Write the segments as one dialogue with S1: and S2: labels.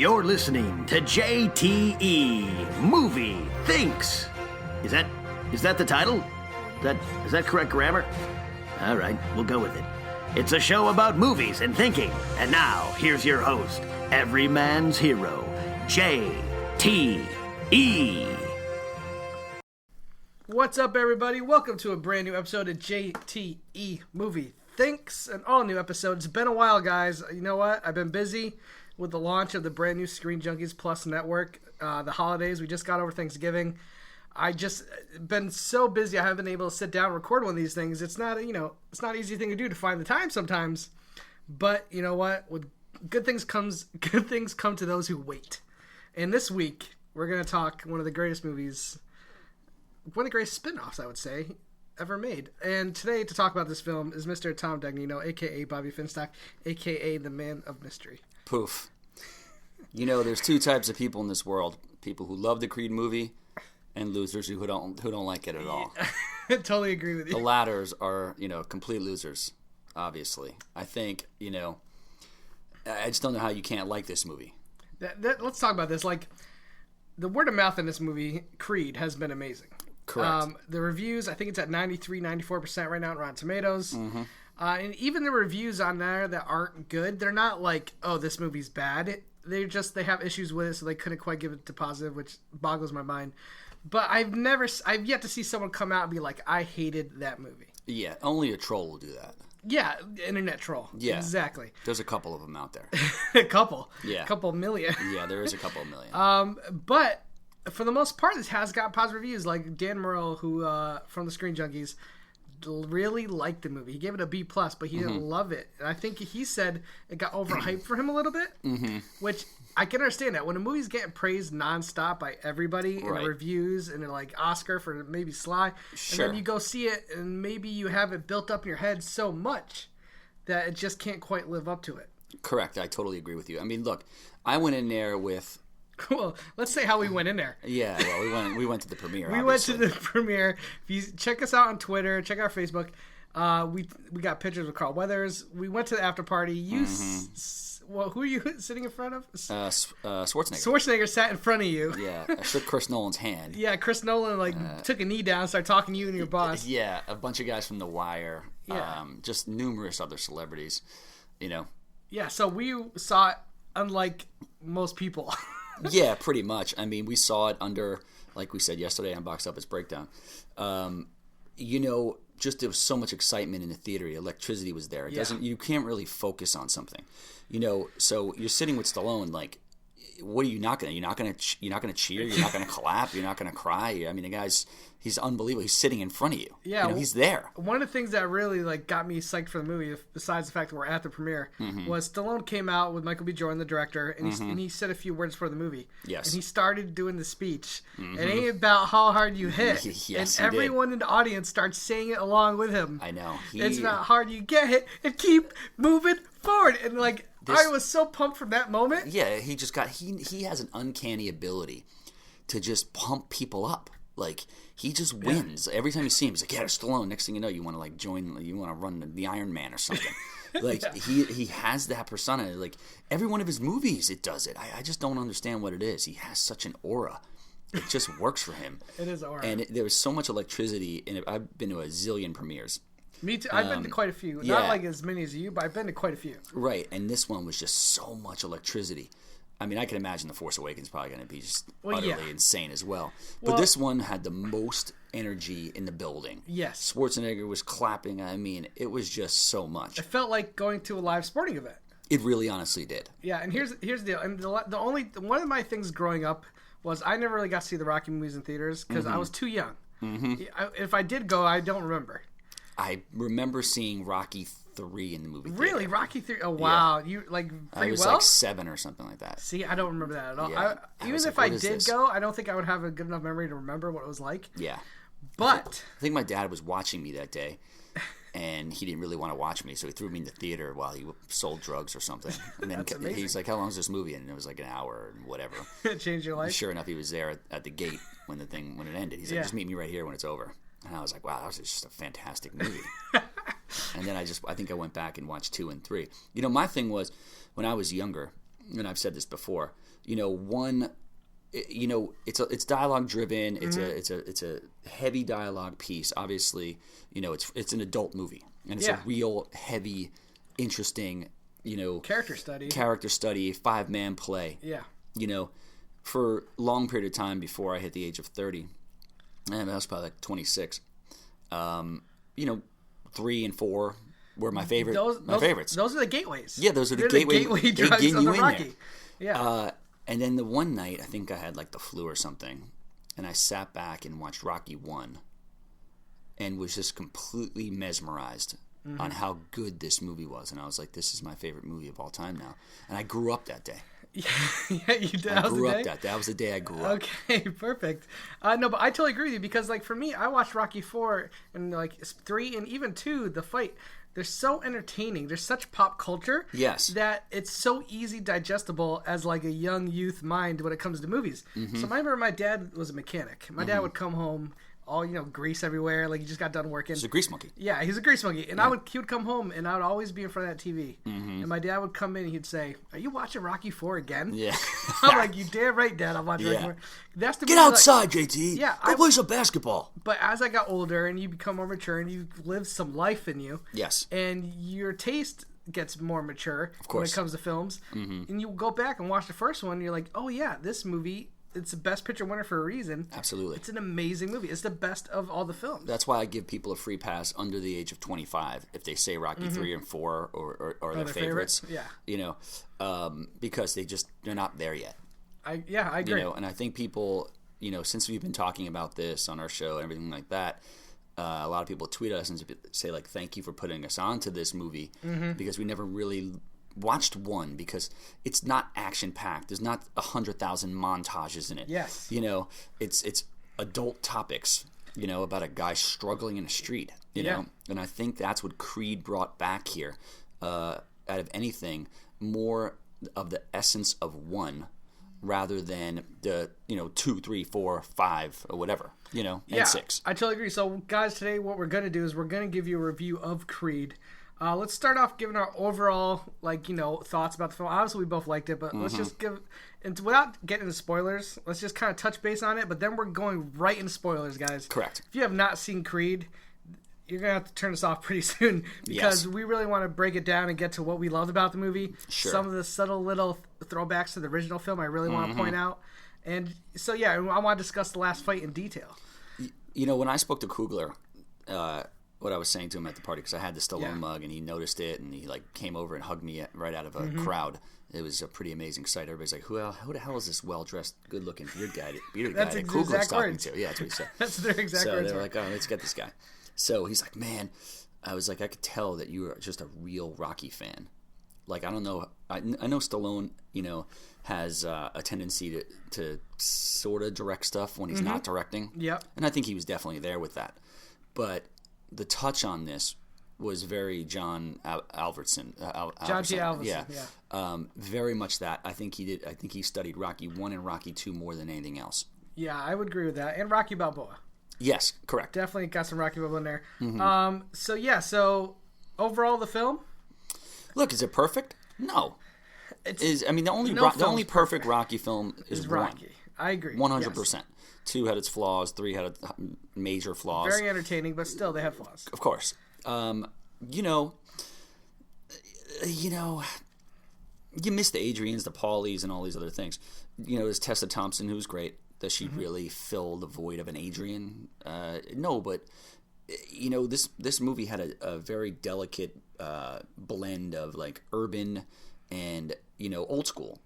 S1: You're listening to JTE Movie Thinks. Is that the title? Is that correct grammar? All right, we'll go with it. It's a show about movies and thinking. And now, here's your host, every man's hero, JTE.
S2: What's up, everybody? Welcome to a brand new episode of JTE Movie Thinks, an all-new episode. It's been a while, guys. You know what? I've been busy with the launch of the brand new Screen Junkies Plus network. The holidays, we just got over Thanksgiving. I just been so busy, I haven't been able to sit down and record one of these things. It's not, it's not an easy thing to do to find the time sometimes. But you know what? With good things come to those who wait. And this week, we're going to talk one of the greatest movies, one of the greatest spin-offs, I would say, ever made. And today, to talk about this film, is Mr. Tom Dagnino, a.k.a. Bobby Finstock, a.k.a. the Man of Mystery.
S3: Poof. You know, there's two types of people in this world. People who love the Creed movie and losers who don't like it at all.
S2: I totally agree with you.
S3: The latters are, complete losers, obviously. I think, I just don't know how you can't like this movie.
S2: Let's talk about this. Like, the word of mouth in this movie, Creed, has been amazing.
S3: Correct.
S2: The reviews, I think it's at 94% right now on Rotten Tomatoes.
S3: Mm-hmm.
S2: And even the reviews on there that aren't good, they're not like, oh, this movie's bad. They have issues with it, so they couldn't quite give it to positive, which boggles my mind. But I've yet to see someone come out and be like, I hated that movie.
S3: Yeah, only a troll will do that.
S2: Yeah, internet troll.
S3: Yeah.
S2: Exactly.
S3: There's a couple of them out there.
S2: A couple.
S3: Yeah.
S2: A couple million.
S3: Yeah, there is a couple million.
S2: But for the most part, this has got positive reviews. Like Dan Murrell, who from the Screen Junkies, really liked the movie. He gave it a B+, but he didn't love it. And I think he said it got overhyped for him a little bit, which I can understand that. When a movie's getting praised nonstop by everybody in reviews and like Oscar for maybe Sly,
S3: sure.
S2: And then you go see it and maybe you have it built up in your head so much that it just can't quite live up to it.
S3: Correct. I totally agree with you. I mean, look, I went in there with...
S2: Well, let's say how we went in there.
S3: Yeah, well, we went to the premiere.
S2: We
S3: obviously.
S2: went to the premiere. If you check us out on Twitter, check out our Facebook. We got pictures with Carl Weathers. We went to the after party. You, who are you sitting in front of?
S3: Schwarzenegger.
S2: Schwarzenegger sat in front of you.
S3: Yeah, I shook Chris Nolan's hand.
S2: Yeah, Chris Nolan took a knee down, started talking to you and your boss.
S3: Yeah, a bunch of guys from The Wire.
S2: Yeah.
S3: Just numerous other celebrities.
S2: Yeah, so we saw it unlike most people.
S3: Yeah, pretty much. I mean, we saw it under, like we said yesterday on Box Office Breakdown. Just there was so much excitement in the theater. Electricity was there. You can't really focus on something. So you're sitting with Stallone, like, what are you not gonna? You're not gonna cheer. You're not gonna clap. You're not gonna cry. I mean, he's unbelievable. He's sitting in front of you.
S2: Yeah,
S3: he's there.
S2: One of the things that really got me psyched for the movie, besides the fact that we're at the premiere, was Stallone came out with Michael B. Jordan, the director, and he said a few words for the movie.
S3: Yes.
S2: And he started doing the speech. It ain't about how hard you hit.
S3: Yes,
S2: and everyone in the audience starts saying it along with him.
S3: I know.
S2: It's about how hard you get hit and keep moving forward. And I was so pumped from that moment.
S3: Yeah, he has an uncanny ability to just pump people up. Like, he just wins. Every time you see him, he's like, yeah, Stallone. Next thing you know, you want to you want to run the Iron Man or something. Like, he has that persona. Like, every one of his movies, it does it. I just don't understand what it is. He has such an aura. It just works for him.
S2: It is aura.
S3: And there was so much electricity in it. I've been to a zillion premieres.
S2: Me too. I've been to quite a few.
S3: Yeah.
S2: Not like as many as you, but I've been to quite a few.
S3: Right, and this one was just so much electricity. I mean, I can imagine The Force Awakens is probably going to be just utterly insane as well. But this one had the most energy in the building.
S2: Yes.
S3: Schwarzenegger was clapping. I mean, it was just so much.
S2: It felt like going to a live sporting event.
S3: It really honestly did.
S2: Yeah, and here's the deal. And one of my things growing up was I never really got to see the Rocky movies in theaters because I was too young. If I did go, I don't remember.
S3: I remember seeing Rocky 3 in the movie theater.
S2: Really? Rocky 3? Oh, wow.
S3: Yeah.
S2: You, pretty
S3: I was
S2: well?
S3: 7 or something like that.
S2: See, I don't remember that at all.
S3: Yeah.
S2: Even if I did go, I don't think I would have a good enough memory to remember what it was like.
S3: Yeah.
S2: But
S3: I think my dad was watching me that day, and he didn't really want to watch me, so he threw me in the theater while he sold drugs or something. And then he's like, how long is this movie? And it was like an hour and whatever.
S2: It changed your life?
S3: And sure enough, he was there at the gate when it ended. He's like, just meet me right here when it's over. And I was like, wow, that was just a fantastic movie. And then I think I went back and watched 2 and 3. My thing was, when I was younger, and I've said this before, one, it's dialogue driven. It's a heavy dialogue piece. Obviously, it's an adult movie, and it's a real heavy, interesting,
S2: character study,
S3: 5-man play.
S2: Yeah.
S3: For a long period of time before I hit the age of 30, and I was probably like 26. 3 and 4 were my favorites.
S2: Those are the gateways.
S3: Yeah, those are the
S2: gateway
S3: They
S2: drugs
S3: get
S2: of
S3: you
S2: the
S3: in
S2: Rocky.
S3: there.
S2: Yeah.
S3: And then the one night, I think I had like the flu or something, and I sat back and watched Rocky 1 and was just completely mesmerized on how good this movie was. And I was like, this is my favorite movie of all time now. And I grew up that day.
S2: Yeah, you did.
S3: I grew up that was the day I grew up.
S2: Okay, perfect. No, but I totally agree with you because, like, for me, I watched Rocky 4 and, like, 3 and even 2, the fight. They're so entertaining. There's such pop culture.
S3: Yes.
S2: That it's so easy digestible as, like, a young youth mind when it comes to movies. So I remember my dad was a mechanic. My dad would come home all, grease everywhere. Like, he just got done working.
S3: He's a grease monkey.
S2: Yeah, he's a grease monkey. And he would come home, and I would always be in front of that TV. And my dad would come in, and he'd say, "Are you watching Rocky 4 again?"
S3: Yeah.
S2: I'm like, "You damn right, Dad, I'm watching Rocky 4. That's the
S3: Get
S2: movie,
S3: outside, JT.
S2: Yeah,
S3: Go play some basketball.
S2: But as I got older, and you become more mature, and you live some life in you.
S3: Yes.
S2: And your taste gets more mature when it comes to films. And you go back and watch the first one, and you're like, oh, yeah, this movie... It's the best picture winner for a reason.
S3: Absolutely.
S2: It's an amazing movie. It's the best of all the films.
S3: That's why I give people a free pass under the age of 25 if they say Rocky 3 and 4 or their favorites.
S2: Yeah.
S3: Because they're not there yet.
S2: I agree.
S3: And I think people, since we've been talking about this on our show and everything like that, a lot of people tweet us and say, like, thank you for putting us on to this movie because we never really watched one because it's not action packed. There's not 100,000 montages in it.
S2: Yes.
S3: It's adult topics, about a guy struggling in a street, know? And I think that's what Creed brought back here. Out of anything, more of the essence of one rather than the, 2, 3, 4, 5 or whatever, and 6.
S2: I totally agree. So guys, today what we're going to do is we're going to give you a review of Creed. Let's start off giving our overall, thoughts about the film. Obviously, we both liked it, but let's just give, and without getting into spoilers, let's just kind of touch base on it. But then we're going right into spoilers, guys.
S3: Correct.
S2: If you have not seen Creed, you're gonna have to turn this off pretty soon because we really want to break it down and get to what we loved about the movie.
S3: Sure.
S2: Some of the subtle little throwbacks to the original film, I really want to point out. And so, I want to discuss the last fight in detail.
S3: When I spoke to Kugler. What I was saying to him at the party, because I had the Stallone mug, and he noticed it, and he came over and hugged me right out of a crowd. It was a pretty amazing sight. Everybody's like, who the hell is this well-dressed, good-looking beard guy that Kugler's talking to? Yeah, that's what he said.
S2: That's their exact words.
S3: So they're like, oh, let's get this guy. So he's like, man, I was like, I could tell that you were just a real Rocky fan. Like, I don't know, I know Stallone, has a tendency to sort of direct stuff when he's not directing.
S2: Yep.
S3: And I think he was definitely there with that. But the touch on this was very John Alverson.
S2: John T. Alverson,
S3: yeah. Very much that. I think he studied Rocky 1 and Rocky 2 more than anything else.
S2: Yeah, I would agree with that. And Rocky Balboa.
S3: Yes, correct.
S2: Definitely got some Rocky Balboa in there. So overall, the film?
S3: Look, is it perfect? No. The only perfect Rocky film is
S2: Rocky.
S3: 1.
S2: I agree.
S3: 100%.
S2: Yes.
S3: 2 had its flaws. 3 had major flaws.
S2: Very entertaining, but still they have flaws.
S3: Of course. You miss the Adrians, the Paulies, and all these other things. There's Tessa Thompson, who's great. Does she really fill the void of an Adrian? No, but this movie had a very delicate blend of urban and old school,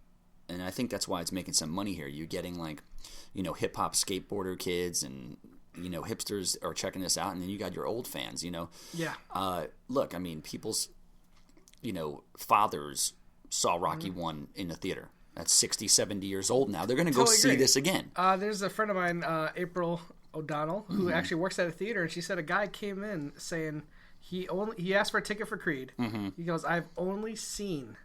S3: and I think that's why it's making some money here. You're getting hip hop skateboarder kids and hipsters are checking this out, and then you got your old fans.
S2: Yeah.
S3: Look, people's fathers saw Rocky 1 in the theater. That's 60, 70 years old now. They're going to go see this again.
S2: There's a friend of mine, April O'Donnell, who actually works at a theater, and she said a guy came in saying he asked for a ticket for Creed. He goes, I've only seen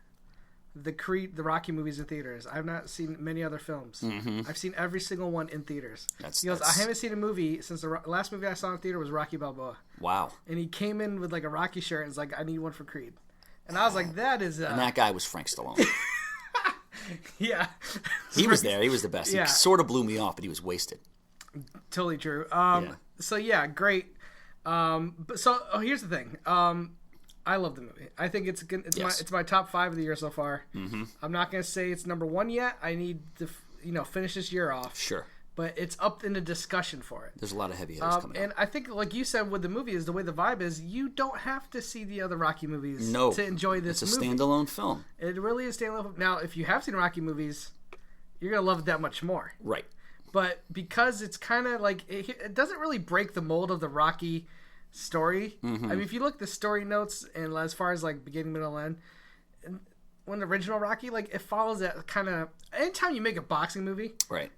S2: the Rocky movies in theaters. I've not seen many other films. I've seen every single one in theaters. He goes, I haven't seen a movie since the last movie I saw in theater was Rocky Balboa.
S3: Wow.
S2: And he came in with a Rocky shirt and was like, I need one for Creed. And I was like, that is...
S3: and that guy was Frank Stallone.
S2: Yeah.
S3: He was there. He was the best.
S2: Yeah.
S3: He sort of blew me off, but he was wasted.
S2: Totally true.
S3: Yeah.
S2: So yeah, great. Here's the thing. I love the movie. I think it's good. It's my top 5 of the year so far. Mm-hmm. I'm not gonna say it's number 1 yet. I need to finish this year off.
S3: Sure.
S2: But it's up in the discussion for it.
S3: There's a lot of heavy hitters coming
S2: and
S3: up.
S2: I think, like you said, with the movie is the way the vibe is. You don't have to see the other Rocky movies to enjoy this movie.
S3: It's a standalone film.
S2: It really is standalone. Now, if you have seen Rocky movies, you're gonna love it that much more.
S3: Right.
S2: But because it's kind of like it doesn't really break the mold of the Rocky story.
S3: Mm-hmm.
S2: I mean, if you look at the story notes and as far as like beginning, middle, end, when the original Rocky, like it follows that kind of. Anytime you make a boxing movie,
S3: Right.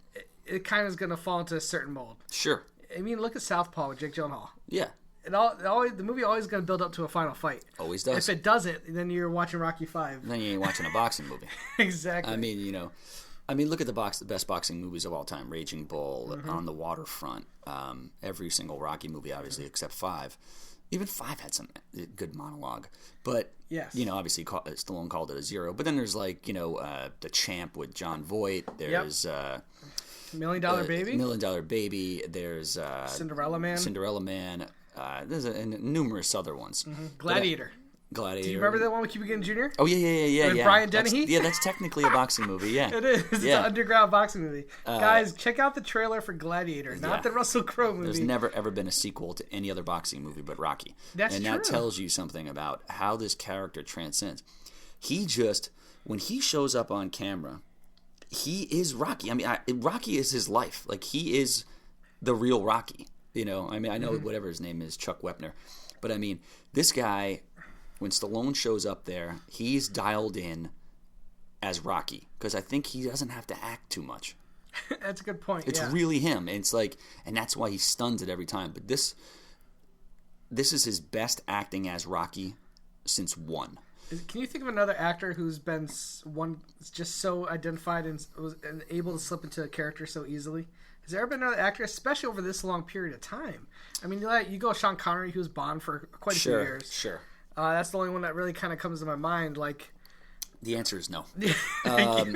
S2: it kind of is going to fall into a certain mold.
S3: Sure.
S2: I mean, look at Southpaw with Jake Gyllenhaal.
S3: Yeah.
S2: The movie always going to build up to a final fight.
S3: Always does.
S2: If it doesn't, then you're watching Rocky 5.
S3: Then you ain't watching a boxing movie.
S2: Exactly.
S3: I mean, look at the best boxing movies of all time: Raging Bull, On the Waterfront. Every single Rocky movie, obviously, except 5. Even 5 had some good monologue, but
S2: yes.
S3: Obviously Stallone called it a 0. But then there's The Champ with John Voight. There's
S2: $1 Million Baby.
S3: $1 Million Baby. There's
S2: Cinderella Man.
S3: There's numerous other ones.
S2: Gladiator.
S3: Gladiator.
S2: Do you remember that one with Cuba Gooding Jr.?
S3: Oh yeah.
S2: With Brian Dennehy?
S3: That's technically a boxing movie. Yeah,
S2: it is. It's an underground boxing movie. Guys, check out the trailer for Gladiator, not the Russell Crowe movie.
S3: There's never ever been a sequel to any other boxing movie but Rocky.
S2: That's
S3: and
S2: true.
S3: that tells you something about how this character transcends. When he shows up on camera, he is Rocky. I mean, Rocky is his life. Like, he is the real Rocky. I mean, I know whatever his name is, Chuck Wepner, but I mean, this guy. When Stallone shows up there, he's dialed in as Rocky because I think he doesn't have to act too much.
S2: That's a good point.
S3: It's really him. And it's like, and that's why he stuns it every time. But this is his best acting as Rocky since 1.
S2: Can you think of another actor who's been just so identified and was able to slip into a character so easily? Has there ever been another actor, especially over this long period of time? I mean, you go Sean Connery, who was Bond for quite a few years.
S3: Sure.
S2: That's the only one that really kind of comes to my mind. Like,
S3: the answer is no. I'm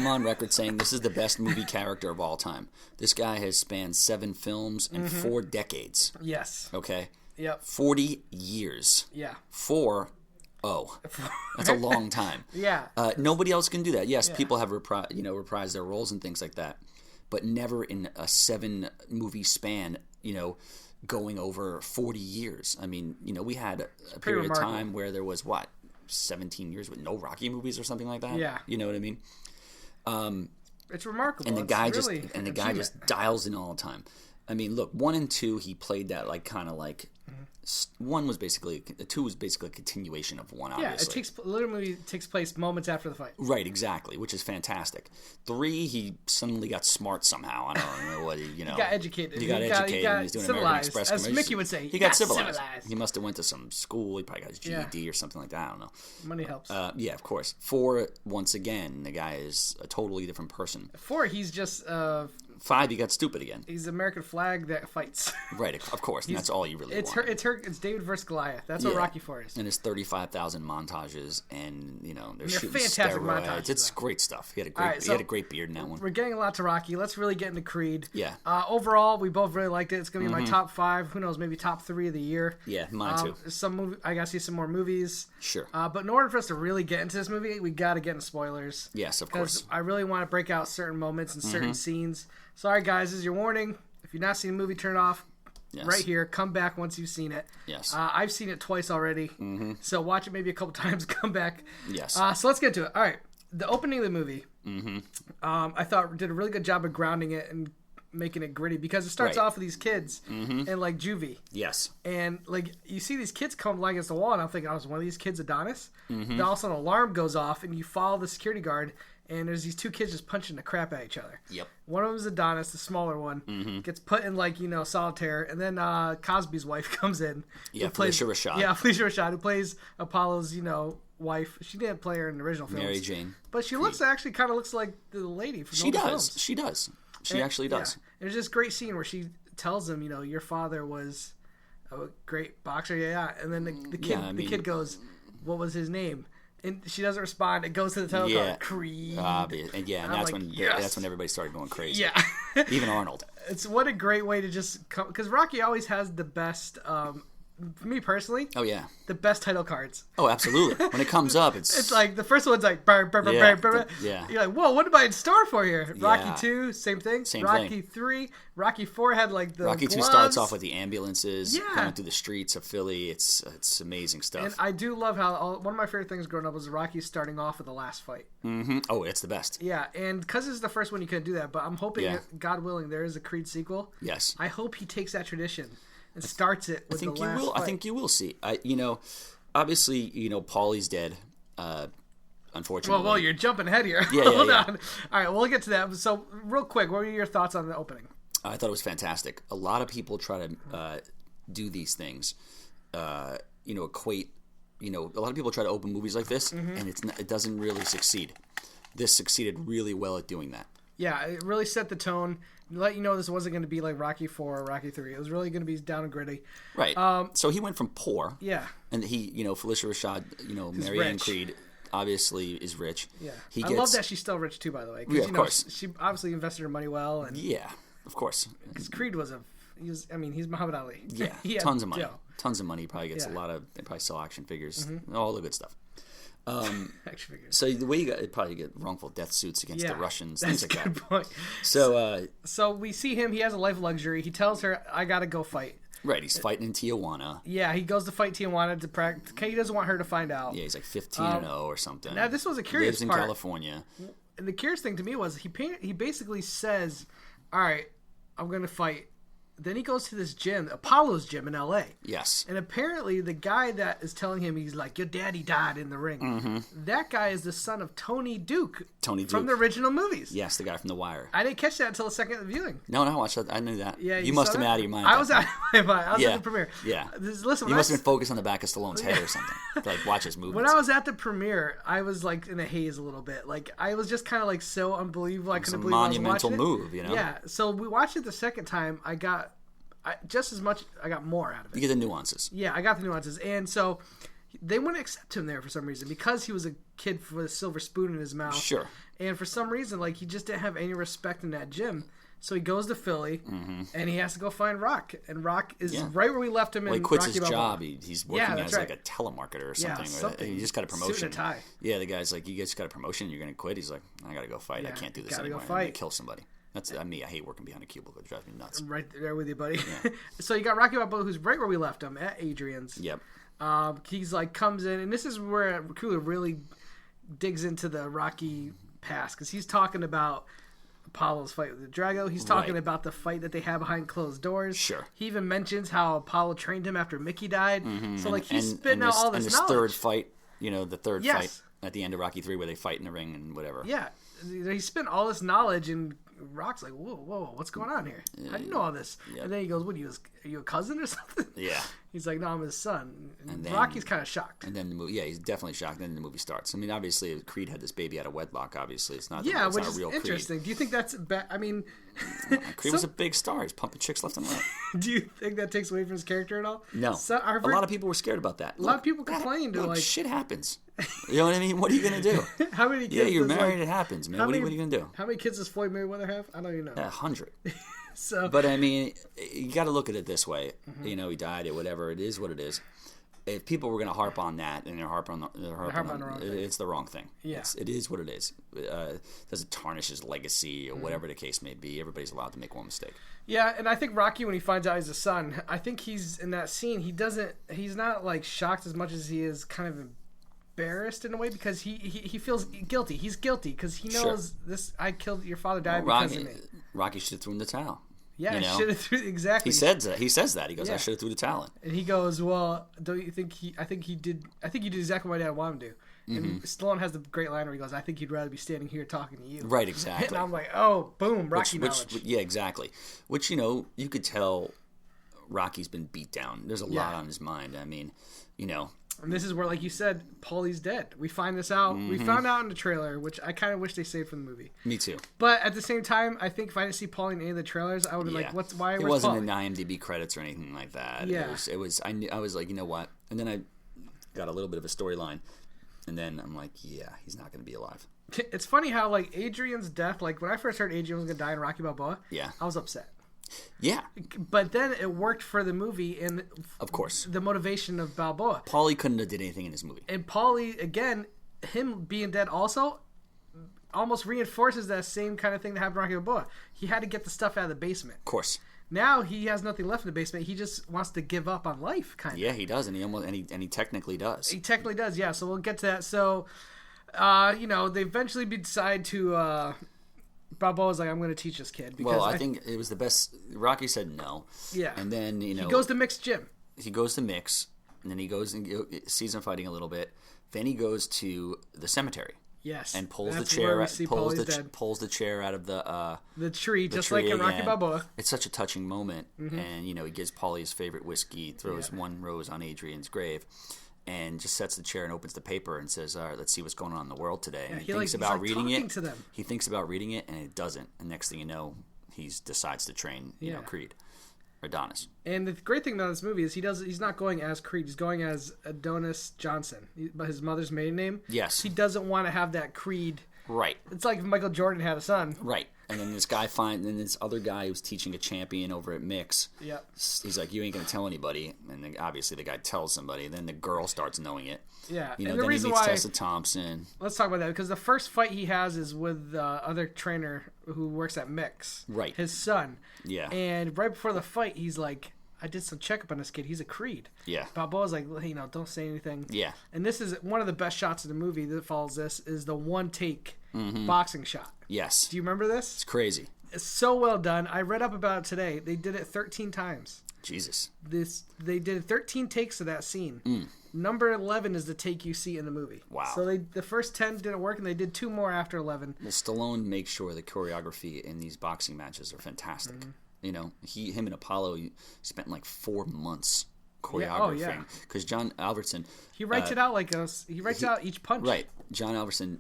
S3: on record saying this is the best movie character of all time. This guy has spanned 7 films and 4 decades.
S2: Yes.
S3: Okay.
S2: Yep.
S3: 40 years.
S2: Yeah.
S3: 4. Oh, that's a long time.
S2: Yeah.
S3: Nobody else can do that. Yes, people have reprised their roles and things like that, but never in a 7 movie span. Going over 40 years. I mean, we had a period of time where there was 17 years with no Rocky movies or something like that.
S2: Yeah.
S3: You know what I mean?
S2: It's remarkable.
S3: And the guy just dials in all the time. I mean, look, 1 and 2, he played that kind of 1 was basically 2 was basically a continuation of 1. Obviously,
S2: it literally takes place moments after the fight.
S3: Right, exactly, which is fantastic. 3, he suddenly got smart somehow. I don't know what he got
S2: educated.
S3: He got educated. And he's doing American Express
S2: as
S3: commercials.
S2: Mickey would say.
S3: He got civilized. He must have went to some school. He probably got his GED or something like that. I don't know.
S2: Money helps.
S3: Yeah, of course. 4, once again, the guy is a totally different person.
S2: 4, he's just
S3: 5, he got stupid again.
S2: He's the American flag that fights.
S3: Right, of course. And that's all you really want.
S2: It's David versus Goliath. That's what Rocky 4 is.
S3: And his 35,000 montages, and they're shooting
S2: fantastic
S3: steroids.
S2: montages.
S3: It's great stuff. He had a great beard in that one.
S2: We're getting a lot to Rocky. Let's really get into Creed.
S3: Yeah.
S2: Overall, we both really liked it. It's gonna be my top 5. Who knows? Maybe top 3 of the year.
S3: Yeah, mine too.
S2: I gotta see some more movies.
S3: Sure.
S2: But in order for us to really get into this movie, we gotta get into spoilers.
S3: Yes, of course.
S2: I really want to break out certain moments and certain scenes. Sorry, guys. This is your warning. If you've not seen the movie, turn it off. Yes. Right here. Come back once you've seen it.
S3: Yes.
S2: I've seen it twice already. Mm-hmm. So watch it maybe a couple times. Come back.
S3: Yes.
S2: So let's get to it. All right. The opening of the movie, I thought did a really good job of grounding it and making it gritty because it starts off with these kids in juvie.
S3: Yes.
S2: And you see these kids come against the wall, and I'm thinking, was one of these kids Adonis? Then all of a sudden, an alarm goes off, and you follow the security guard. And there's these 2 kids just punching the crap at each other.
S3: Yep.
S2: One of them is Adonis, the smaller one. Gets put in solitaire, and then Cosby's wife comes in.
S3: Yeah, Felicia Rashad.
S2: Yeah, Felicia Rashad, who plays Apollo's wife. She didn't play her in the original films.
S3: Mary Jane.
S2: But she kind of looks like the lady from the films.
S3: She does. She actually does.
S2: Yeah. There's this great scene where she tells him, your father was a great boxer. Yeah. And then the kid goes, what was his name? and she doesn't respond. It goes to the title card, Creed.
S3: And that's
S2: like,
S3: when
S2: yes.
S3: that's when everybody started going crazy.
S2: Yeah.
S3: Even Arnold.
S2: It's what a great way to just come, because Rocky always has the best. For me personally, the best title cards.
S3: Oh, absolutely. When it comes up, it's
S2: like the first one's like burr, burr, burr,
S3: Yeah,
S2: burr, burr.
S3: yeah.
S2: You're like, whoa, what am I in store for here?
S3: Yeah.
S2: Rocky 2, same thing. Rocky 3, Rocky 4 had like the
S3: Rocky 2
S2: gloves.
S3: starts off with the ambulances
S2: Yeah.
S3: coming through the streets of Philly. It's amazing stuff.
S2: And I do love how one of my favorite things growing up was Rocky starting off with the last fight.
S3: Mm-hmm. Oh, it's the best.
S2: Yeah, and because this is the first one, you couldn't do that. But I'm hoping,
S3: Yeah.
S2: that, God willing, there is a Creed sequel.
S3: Yes.
S2: I hope he takes that tradition and starts it with the last fight.
S3: I think you will see. Obviously, Paulie's dead. Unfortunately.
S2: Well, you're jumping ahead here.
S3: Yeah,
S2: Hold
S3: yeah.
S2: on. All right, we'll get to that. So, real quick, what were your thoughts on the opening?
S3: I thought it was fantastic. A lot of people try to do these things, equate. A lot of people try to open movies like this, and it doesn't really succeed. This succeeded really well at doing that.
S2: Yeah, it really set the tone. Let you know this wasn't going to be like Rocky 4 or Rocky 3. It was really going to be down and gritty.
S3: Right. So he went from poor.
S2: Yeah.
S3: And he, Felicia Rashad, Marianne Creed, obviously is rich.
S2: Yeah.
S3: He
S2: I love that she's still rich too, by the way.
S3: Yeah, of course.
S2: She obviously invested her money well. And
S3: yeah, of course.
S2: Because Creed was he's Muhammad Ali.
S3: Yeah,
S2: He had
S3: tons of money.
S2: Joe.
S3: Tons of money. He probably gets they probably sell action figures, all the good stuff.
S2: Action figures.
S3: So the way you probably get wrongful death suits against the Russians,
S2: that's
S3: things like
S2: a good
S3: that.
S2: point.
S3: So
S2: we see him. He has a life of luxury. He tells her, "I gotta go fight."
S3: right, he's fighting in Tijuana.
S2: Yeah, he goes to fight Tijuana to practice. He doesn't want her to find out.
S3: Yeah, he's like 15-0 or something.
S2: Now this was a curious
S3: Lives in
S2: part.
S3: California.
S2: And the curious thing to me was he basically says, "All right, I'm gonna fight." Then he goes to this gym, Apollo's gym in L.A.
S3: Yes.
S2: And apparently the guy that is telling him, he's like, your daddy died in the ring. That guy is the son of Tony Duke. From the original movies.
S3: Yes, the guy from The Wire.
S2: I didn't catch that until the second viewing.
S3: No, I watched that. I knew that.
S2: Yeah,
S3: you must have been out of your mind.
S2: I was out of my mind. I was
S3: Yeah.
S2: at the premiere.
S3: Yeah.
S2: Listen,
S3: You must have been focused on the back of Stallone's head or something. To, like, watch his movies.
S2: When I was at the premiere, I was like in a haze a little bit. Like I was just kind of like so unbelievable. I couldn't believe I was watching it.
S3: It's a monumental move,
S2: Yeah. So we watched it the second time. I got more out of it.
S3: You get the nuances.
S2: Yeah, I got the nuances. And so they wouldn't accept him there for some reason because he was a kid with a silver spoon in his mouth.
S3: Sure.
S2: And for some reason, like, he just didn't have any respect in that gym. So he goes to Philly, and he has to go find Rock. And Rock is right where we left him in
S3: Well, he quits
S2: Rocky
S3: his
S2: Balboa.
S3: job. He's working as like a telemarketer or something.
S2: something.
S3: He just got a promotion.
S2: Suit and a tie.
S3: Yeah, the guy's like, you just got a promotion. You're going to quit. He's like, I got to go fight. I can't do this
S2: gotta go
S3: anymore. I'm
S2: fight.
S3: going to kill somebody. That's me. I hate working behind a cubicle. It drives me nuts.
S2: Right there with you, buddy. So you got Rocky Balboa, who's right where we left him, at Adrian's.
S3: Yep.
S2: He's like, comes in, and this is where Kula really digs into the Rocky past, because he's talking about Apollo's fight with the Drago. He's talking about the fight that they had behind closed doors.
S3: Sure.
S2: He even mentions how Apollo trained him after Mickey died. So like he's spitting out all this knowledge.
S3: third fight, the third
S2: Yes.
S3: fight at the end of Rocky 3 where they fight in the ring and whatever.
S2: Yeah, he spent all this knowledge, and Rock's like, whoa, what's going on here? How do you know all this?
S3: Yeah.
S2: And then he goes, what, are you a cousin or something?
S3: Yeah.
S2: He's like, no, I'm his son. And
S3: then-
S2: Rocky's kind of shocked.
S3: And then the movie, he's definitely shocked. Then the movie starts. I mean, obviously, Creed had this baby out of wedlock. Obviously, it's not.
S2: Yeah,
S3: it's
S2: which
S3: not a
S2: is
S3: real
S2: interesting. Do you think that's I mean,
S3: Creed was a big star. He's pumping chicks left and right.
S2: do you think that takes away from his character at all?
S3: No, a lot of people were scared about that.
S2: A lot of people complained.
S3: Look,
S2: Like,
S3: shit happens. You know what I mean? What are you gonna do?
S2: how many kids?
S3: Yeah, you're
S2: does,
S3: married.
S2: like,
S3: It happens, man.
S2: how
S3: What are
S2: many-
S3: you gonna do?
S2: How many kids does Floyd Mayweather have? I don't even know.
S3: 100.
S2: So,
S3: But I mean, you got to look at it this way. He died or whatever. It is what it is. If people were going to harp on that, and they're harping on the
S2: wrong thing.
S3: it's the wrong thing.
S2: Yeah.
S3: It is what it is. Doesn't tarnish his legacy or whatever the case may be. Everybody's allowed to make one mistake.
S2: yeah, and I think Rocky, when he finds out he's a son, I think he's in that scene. He's not like shocked as much as he is kind of embarrassed in a way, because he feels guilty. He's guilty because he knows this. I killed your father. Died because of me.
S3: Rocky should have thrown the towel.
S2: Yeah, should have threw exactly.
S3: He says that. He goes, I should have threw the towel in.
S2: And he goes, well, don't you think I think you did exactly what my dad wanted him to do. And Stallone has the great line where he goes, I think he'd rather be standing here talking to you.
S3: Right, exactly.
S2: And I'm like, oh, boom, Rocky knowledge.
S3: Yeah, exactly. Which, you could tell Rocky's been beat down. There's a lot on his mind. I mean,
S2: And this is where, like you said, Paulie's dead. We find this out. We found out in the trailer, which I kind of wish they saved from the movie.
S3: Me too.
S2: But at the same time, I think if I didn't see Paulie in any of the trailers, I would have been like, why?
S3: It
S2: where's
S3: wasn't
S2: Paulie?
S3: in IMDb credits or anything like that.
S2: Yeah.
S3: I was like, you know what? And then I got a little bit of a storyline. And then I'm like, yeah, he's not going to be alive.
S2: It's funny how, like, Adrian's death, like, when I first heard Adrian was going to die in Rocky Balboa,
S3: Yeah.
S2: I was upset.
S3: Yeah.
S2: But then it worked for the movie and
S3: Of course.
S2: the motivation of Balboa.
S3: Paulie couldn't have did anything in this movie.
S2: And Paulie, again, him being dead also almost reinforces that same kind of thing that happened to Rocky Balboa. He had to get the stuff out of the basement.
S3: Of course.
S2: Now he has nothing left in the basement. He just wants to give up on life, kind of.
S3: Yeah, he does, and he technically does.
S2: He technically does, yeah. So we'll get to that. So, they eventually decide to. Balboa's like, I'm going to teach this kid. Because
S3: Well, I think it was the best. Rocky said no.
S2: Yeah.
S3: And then,
S2: he goes to mixed gym.
S3: He goes to mix, and then he goes and sees him fighting a little bit. Then he goes to the cemetery.
S2: Yes.
S3: And pulls the
S2: That's
S3: chair.
S2: where we see Paulie's dead.
S3: Pulls the chair out of the
S2: tree, just
S3: tree
S2: like in Rocky
S3: again.
S2: Balboa.
S3: It's such a touching moment, and he gives Paulie his favorite whiskey, throws one rose on Adrian's grave, and just sets the chair and opens the paper and says, "All right, let's see what's going on in the world today." And he thinks about reading it.
S2: To them.
S3: He thinks about reading it, and it doesn't. And next thing you know, he decides to train, Creed. Adonis.
S2: And the great thing about this movie is he's not going as Creed. He's going as Adonis Johnson, but his mother's maiden name.
S3: Yes.
S2: He doesn't want to have that Creed.
S3: Right.
S2: It's like if Michael Jordan had a son.
S3: Right. And then this other guy who's teaching a champion over at Mix.
S2: Yep.
S3: He's like, you ain't going to tell anybody. And then obviously the guy tells somebody. Then the girl starts knowing it.
S2: Yeah.
S3: And
S2: the
S3: then
S2: reason
S3: he meets
S2: why,
S3: Tessa Thompson.
S2: Let's talk about that, because the first fight he has is with the other trainer who works at Mix.
S3: Right.
S2: His son.
S3: Yeah.
S2: And right before the fight, he's like, I did some checkup on this kid. He's a Creed.
S3: Yeah.
S2: Balboa's like, don't say anything.
S3: Yeah.
S2: And this is one of the best shots of the movie that follows this, is the one take boxing shot.
S3: Yes.
S2: Do you remember this?
S3: It's crazy.
S2: It's so well done. I read up about it today. They did it 13 times.
S3: Jesus.
S2: They did 13 takes of that scene. Number 11 is the take you see in the movie.
S3: Wow.
S2: So the first 10 didn't work, and they did 2 more after 11.
S3: Well, Stallone makes sure the choreography in these boxing matches are fantastic. Him and Apollo spent like 4 months choreographing, because John Alvarson,
S2: he writes it out he writes out each punch.
S3: Right. John Alvarson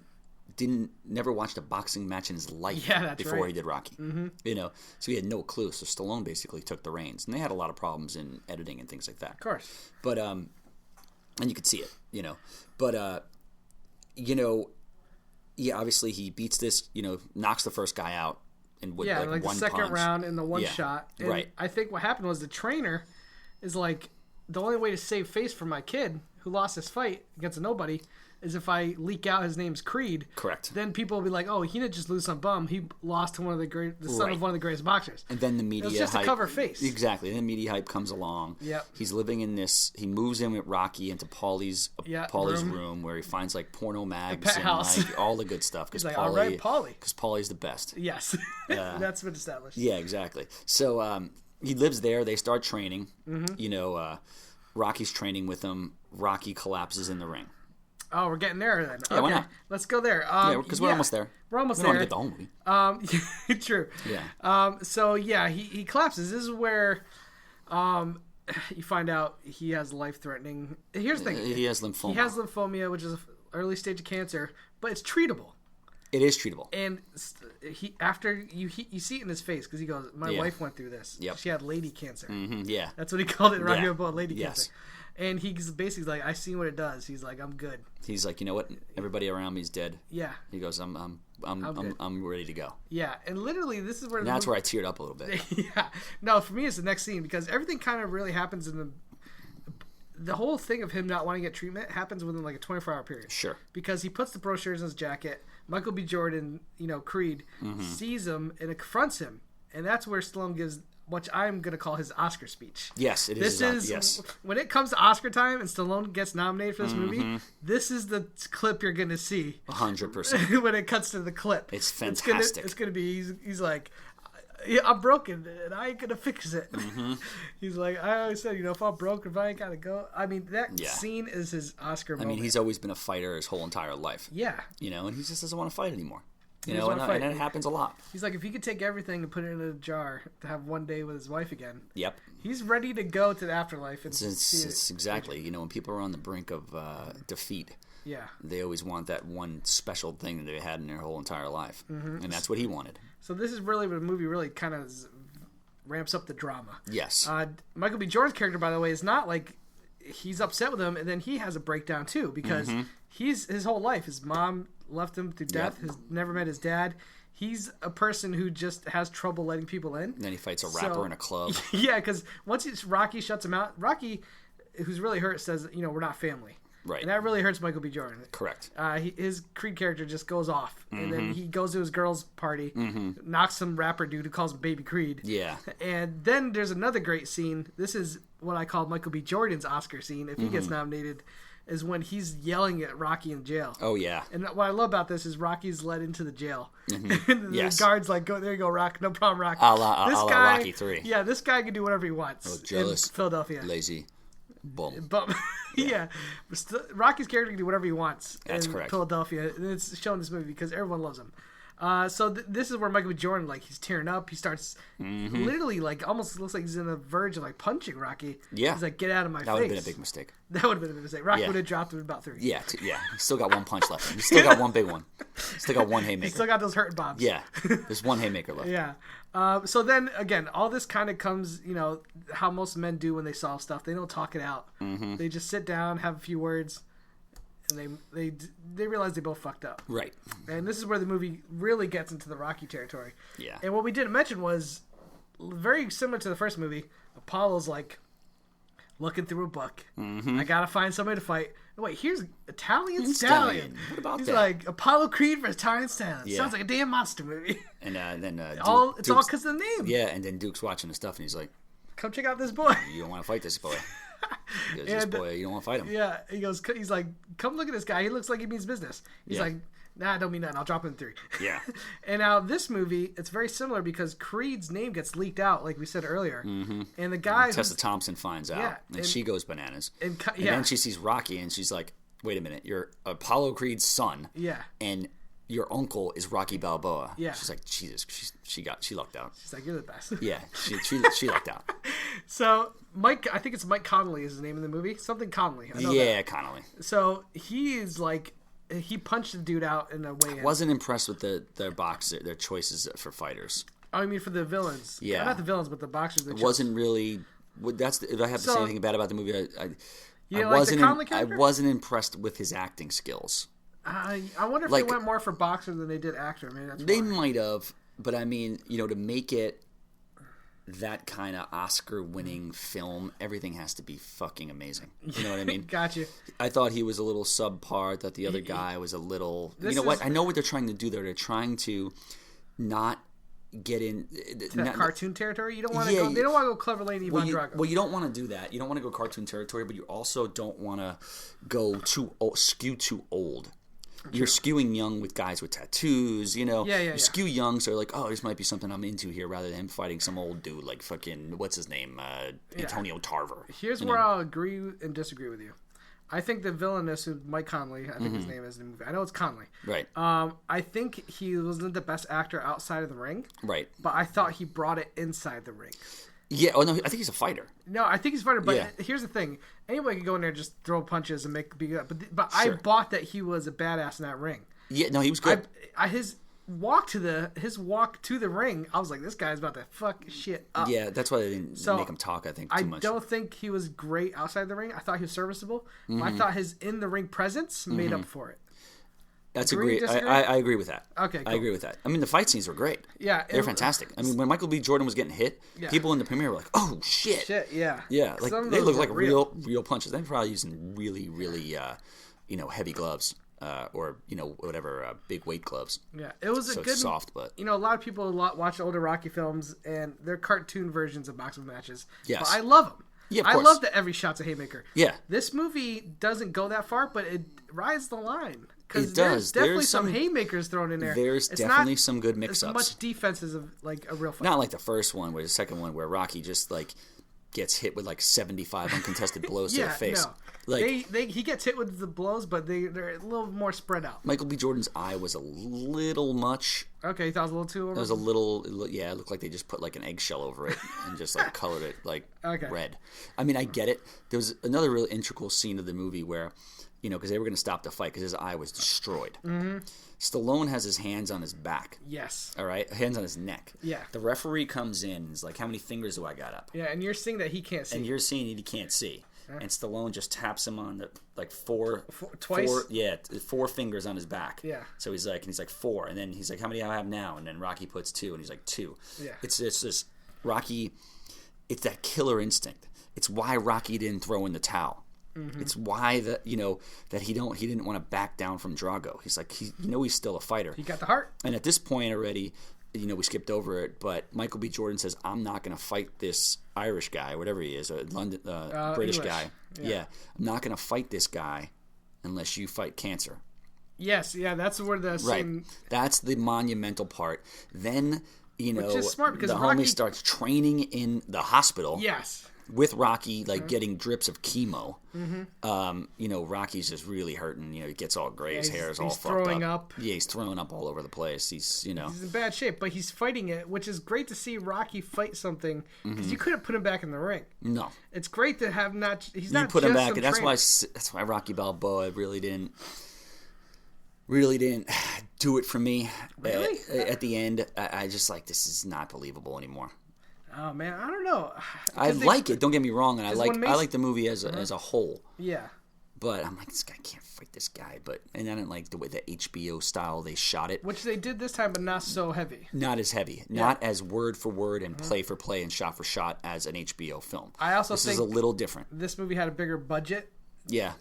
S3: never watched a boxing match in his life before he did Rocky. So he had no clue. So Stallone basically took the reins, and they had a lot of problems in editing and things like that.
S2: Of course.
S3: But and you could see it, But obviously he beats this, knocks the first guy out in
S2: like
S3: one
S2: the second
S3: punch.
S2: round in the one shot. And
S3: right.
S2: I think what happened was the trainer is like, the only way to save face for my kid who lost this fight against a nobody is if I leak out his name's Creed.
S3: Correct.
S2: Then people will be like, oh, he didn't just lose some bum. He lost to the son of one of the greatest boxers.
S3: And then the media
S2: It's just
S3: hype,
S2: to cover face.
S3: Exactly. And then media hype comes along.
S2: Yep.
S3: He's living in this. He moves in with Rocky into Paulie's room where he finds like porno mags and like all the good stuff.
S2: He's like, all right, Paulie.
S3: Because Paulie's the best.
S2: Yes. That's been established.
S3: Yeah, exactly. So he lives there. They start training. Rocky's training with him. Rocky collapses in the ring.
S2: Oh, we're getting there then.
S3: Yeah, why not?
S2: Let's go there.
S3: Because we're almost there.
S2: We're almost
S3: we
S2: there.
S3: don't want to get the whole movie.
S2: True.
S3: Yeah.
S2: He collapses. This is where you find out he has life-threatening. Here's the thing.
S3: He has lymphoma.
S2: He has lymphoma, which is an early stage of cancer, but it's treatable.
S3: It is treatable.
S2: And after you see it in his face, because he goes, my wife went through this.
S3: Yep.
S2: She had lady cancer.
S3: Yeah.
S2: That's what he called it in Rocky
S3: Yeah.
S2: Balboa, lady
S3: Yes.
S2: cancer. And he's basically like, I seen what it does. He's like, I'm good.
S3: He's like, you know what? Everybody around me is dead.
S2: Yeah.
S3: He goes, I'm ready to go.
S2: Yeah. And literally, this is where
S3: And that's where I teared up a little bit.
S2: Yeah. No, for me, it's the next scene, because everything kind of really happens in the whole thing of him not wanting to get treatment happens within like a 24-hour period.
S3: Sure.
S2: Because he puts the brochures in his jacket. Michael B. Jordan, Creed, sees him and confronts him. And that's where Stallone gives what I'm going to call his Oscar speech.
S3: Yes, it is. Yes.
S2: When it comes to Oscar time and Stallone gets nominated for this movie, this is the clip you're going to see.
S3: 100%.
S2: When it cuts to the clip.
S3: It's fantastic.
S2: It's going to be, he's like, yeah, I'm broken and I ain't going to fix it. He's like, I always said, if I'm broken, if I ain't got to go. I mean, that scene is his Oscar moment.
S3: I mean, he's always been a fighter his whole entire life.
S2: Yeah.
S3: And he just doesn't want to fight anymore. And it happens a lot.
S2: He's like, if he could take everything and put it in a jar to have one day with his wife again.
S3: Yep.
S2: He's ready to go to the afterlife. And
S3: it's exactly. When people are on the brink of defeat, they always want that one special thing that they had in their whole entire life. And that's what he wanted.
S2: So this is really where the movie really kind of ramps up the drama.
S3: Yes.
S2: Michael B. Jordan's character, by the way, is not like he's upset with him, and then he has a breakdown too, because he's his whole life. His mom left him through death. Has never met his dad. He's a person who just has trouble letting people in.
S3: And then he fights a rapper in a club.
S2: Yeah, because once Rocky shuts him out, Rocky, who's really hurt, says, we're not family.
S3: Right.
S2: And that really hurts Michael B. Jordan.
S3: Correct.
S2: His Creed character just goes off. And then he goes to his girl's party, knocks some rapper dude who calls him Baby Creed.
S3: Yeah.
S2: And then there's another great scene. This is what I call Michael B. Jordan's Oscar scene, if he gets nominated, is when he's yelling at Rocky in jail.
S3: Oh, yeah.
S2: And what I love about this is Rocky's led into the jail. And the
S3: Yes.
S2: guard's like, "Go there, you go, Rock. No problem, Rock."
S3: A la Rocky 3.
S2: Yeah, this guy can do whatever he wants.
S3: Oh, jealous.
S2: In Philadelphia.
S3: Lazy. Boom.
S2: But yeah, Rocky's character can do whatever he wants
S3: That's
S2: in
S3: correct.
S2: Philadelphia, and it's shown in this movie because everyone loves him. So this is where Michael B. Jordan, he's tearing up. He starts literally, almost looks like he's on the verge of, punching Rocky.
S3: Yeah.
S2: He's like, "Get out of my face."
S3: That would have been a big mistake.
S2: That would have been a big mistake. Rocky
S3: Yeah.
S2: would have dropped him in about 3.
S3: Yeah, yeah. He's still got one punch left. He's still got one big one. Still got one haymaker.
S2: He still got those hurting bombs.
S3: Yeah, there's one haymaker left.
S2: Yeah. So then, again, all this kind of comes, how most men do when they solve stuff. They don't talk it out. They just sit down, have a few words, and they realize they both fucked up.
S3: Right.
S2: And this is where the movie really gets into the Rocky territory.
S3: Yeah.
S2: And what we didn't mention was, very similar to the first movie, Apollo's looking through a book. I gotta find somebody to fight. Wait, here's Italian Stallion.
S3: What about
S2: He's
S3: that?
S2: like, Apollo Creed for Italian Stallion.
S3: Yeah.
S2: Sounds like a damn monster movie.
S3: And then
S2: It's all
S3: Duke's-
S2: because of the name.
S3: Yeah, and then Duke's watching the stuff, and he's like,
S2: Come check out this boy.
S3: "You don't want to fight this boy. Because this boy, you don't want to fight him."
S2: Yeah, he's like, come look at this guy. He looks like he means business. He's
S3: Yeah.
S2: like, nah, I don't mean nothing. I'll drop him in 3.
S3: Yeah.
S2: And now this movie, it's very similar because Creed's name gets leaked out, like we said earlier. And the guy,
S3: Tessa Thompson finds out,
S2: Yeah,
S3: and
S2: and-
S3: she goes bananas.
S2: and
S3: And then she sees Rocky, and she's like, "Wait a minute, you're Apollo Creed's son,
S2: Yeah.
S3: and your uncle is Rocky Balboa."
S2: Yeah.
S3: She's like, Jesus, she lucked out.
S2: He's like, you're the best.
S3: Yeah, she lucked out.
S2: So I think it's Mike Connolly is his name in the movie. Something Connolly. I know
S3: Yeah,
S2: that.
S3: Connolly.
S2: So he is he punched the dude out in a way.
S3: Wasn't impressed with their choices for fighters.
S2: I mean, for the villains.
S3: Yeah.
S2: Not the villains, but the boxers.
S3: Wasn't really. If I have to say anything bad about the movie, I
S2: like the
S3: wasn't.
S2: Connolly
S3: I
S2: character?
S3: wasn't impressed with his acting skills.
S2: I wonder if they went more for boxer than they did actor. Maybe that's
S3: They
S2: why.
S3: might have, but I mean, to make it that kind of Oscar-winning film, everything has to be fucking amazing. You know what I mean?
S2: Got you.
S3: I thought he was a little subpar. That the other guy was a little.
S2: This
S3: You know what?
S2: is-
S3: I know what they're trying to do there. They're trying to not get in
S2: That cartoon territory. You don't want to
S3: Yeah,
S2: go. They don't want to go Clever Lane Ivan
S3: Well,
S2: Drago.
S3: you don't want to do that. You don't want to go cartoon territory, but you also don't want to go skew too old. You're skewing young with guys with tattoos,
S2: Yeah.
S3: skew young, so you're like, oh, this might be something I'm into here, rather than him fighting some old dude like fucking, what's his name, Antonio Tarver.
S2: Here's where I'll agree and disagree with you. I think the villainous, Mike Connolly, I think his name is in the movie. I know it's Connolly.
S3: Right.
S2: I think he wasn't the best actor outside of the ring,
S3: Right.
S2: but I thought he brought it inside the ring.
S3: Yeah. Oh no, I think he's a fighter.
S2: No, I think he's fighter, but
S3: Yeah.
S2: here's the thing: anybody can go in there and just throw punches and be good. But
S3: Sure.
S2: I bought that he was a badass in that ring.
S3: Yeah. No, he was good.
S2: His walk to the ring, I was like, this guy's about to fuck shit up.
S3: Yeah, that's why they didn't make him talk. I think too much.
S2: I don't think he was great outside the ring. I thought he was serviceable. But I thought his in the ring presence made up for it.
S3: That's
S2: Agree,
S3: agree.
S2: disagree?
S3: I agree with that.
S2: Okay,
S3: I
S2: cool.
S3: agree with that. I mean, the fight scenes were great.
S2: Yeah,
S3: they're fantastic. I mean, when Michael B. Jordan was getting hit,
S2: Yeah.
S3: people in the premiere were like, "Oh shit!"
S2: Shit, yeah.
S3: Yeah, like
S2: Some of
S3: they
S2: those
S3: look
S2: were
S3: like real punches. They're probably using really, really, heavy gloves or whatever big weight gloves.
S2: Yeah, it was a
S3: So
S2: good.
S3: it's soft, but
S2: A lot of people watch older Rocky films, and they're cartoon versions of boxing matches.
S3: Yes.
S2: But I love them.
S3: Yeah, of
S2: I
S3: course.
S2: love that every shot's a haymaker.
S3: Yeah.
S2: This movie doesn't go that far, but it rides the line. Because
S3: It
S2: there's
S3: does.
S2: definitely
S3: There's
S2: some
S3: some-
S2: haymakers thrown in there.
S3: there's
S2: It's
S3: definitely
S2: not
S3: some good
S2: as
S3: mix-ups.
S2: much defense as a real fight.
S3: Not like the first one, where the second one, where Rocky just like gets hit with like 75 uncontested blows to the face.
S2: No.
S3: Like
S2: He gets hit with the blows, but they're a little more spread out.
S3: Michael B. Jordan's eye was a little much.
S2: Okay, you thought it was a little too over?
S3: It was a little, yeah. It looked like they just put like an eggshell over it and just like colored it like
S2: Okay.
S3: red. I mean, I get it. There was another really integral scene of the movie where, because they were going to stop the fight because his eye was destroyed. Mm-hmm. Stallone has his hands on his back.
S2: Yes.
S3: All right, hands on his neck.
S2: Yeah.
S3: The referee comes in and is like, "How many fingers do I got up?"
S2: Yeah, and you're seeing that he can't see.
S3: And you're seeing he can't see. and Stallone just taps him on the four
S2: twice?
S3: four fingers on his back.
S2: Yeah.
S3: So he's like 4, and then he's like, how many do I have now? And then Rocky puts 2, and he's like 2.
S2: Yeah.
S3: It's this Rocky. It's that killer instinct. It's why Rocky didn't throw in the towel. Mm-hmm. It's why that he didn't want to back down from Drago. He's like he's still a fighter.
S2: He got the heart.
S3: And at this point already, we skipped over it, but Michael B. Jordan says, I'm not going to fight this Irish guy, whatever he is, a British
S2: English.
S3: guy. Yeah. I'm not going to fight this guy unless you fight cancer.
S2: Yes, yeah, that's where the scene...
S3: Right. That's the monumental part. Then,
S2: which is smart because
S3: the
S2: Rocky
S3: homie starts training in the hospital.
S2: Yes.
S3: With Rocky, getting drips of chemo. Rocky's just really hurting. He gets all gray. His hair is all fucked up.
S2: He's throwing up.
S3: Yeah, he's throwing up all over the place. He's
S2: in bad shape, but he's fighting it, which is great to see Rocky fight something because you couldn't put him back in the ring.
S3: No.
S2: It's great to have not. He's
S3: you
S2: not
S3: put
S2: just
S3: him back,
S2: some
S3: and that's
S2: trainer.
S3: why Rocky Balboa really didn't do it for me.
S2: Really?
S3: At the end, I just this is not believable anymore.
S2: Oh man, I don't know.
S3: I like it. Don't get me wrong, and I like the movie as a whole.
S2: Yeah.
S3: But I'm like, this guy can't fight this guy. And I didn't like the way the HBO style they shot it.
S2: Which they did this time, but not so heavy.
S3: Not as heavy.
S2: Yeah.
S3: Not as word for word and play for play and shot for shot as an HBO film.
S2: I also
S3: this
S2: think
S3: is a little different.
S2: This movie had a bigger budget.
S3: Yeah.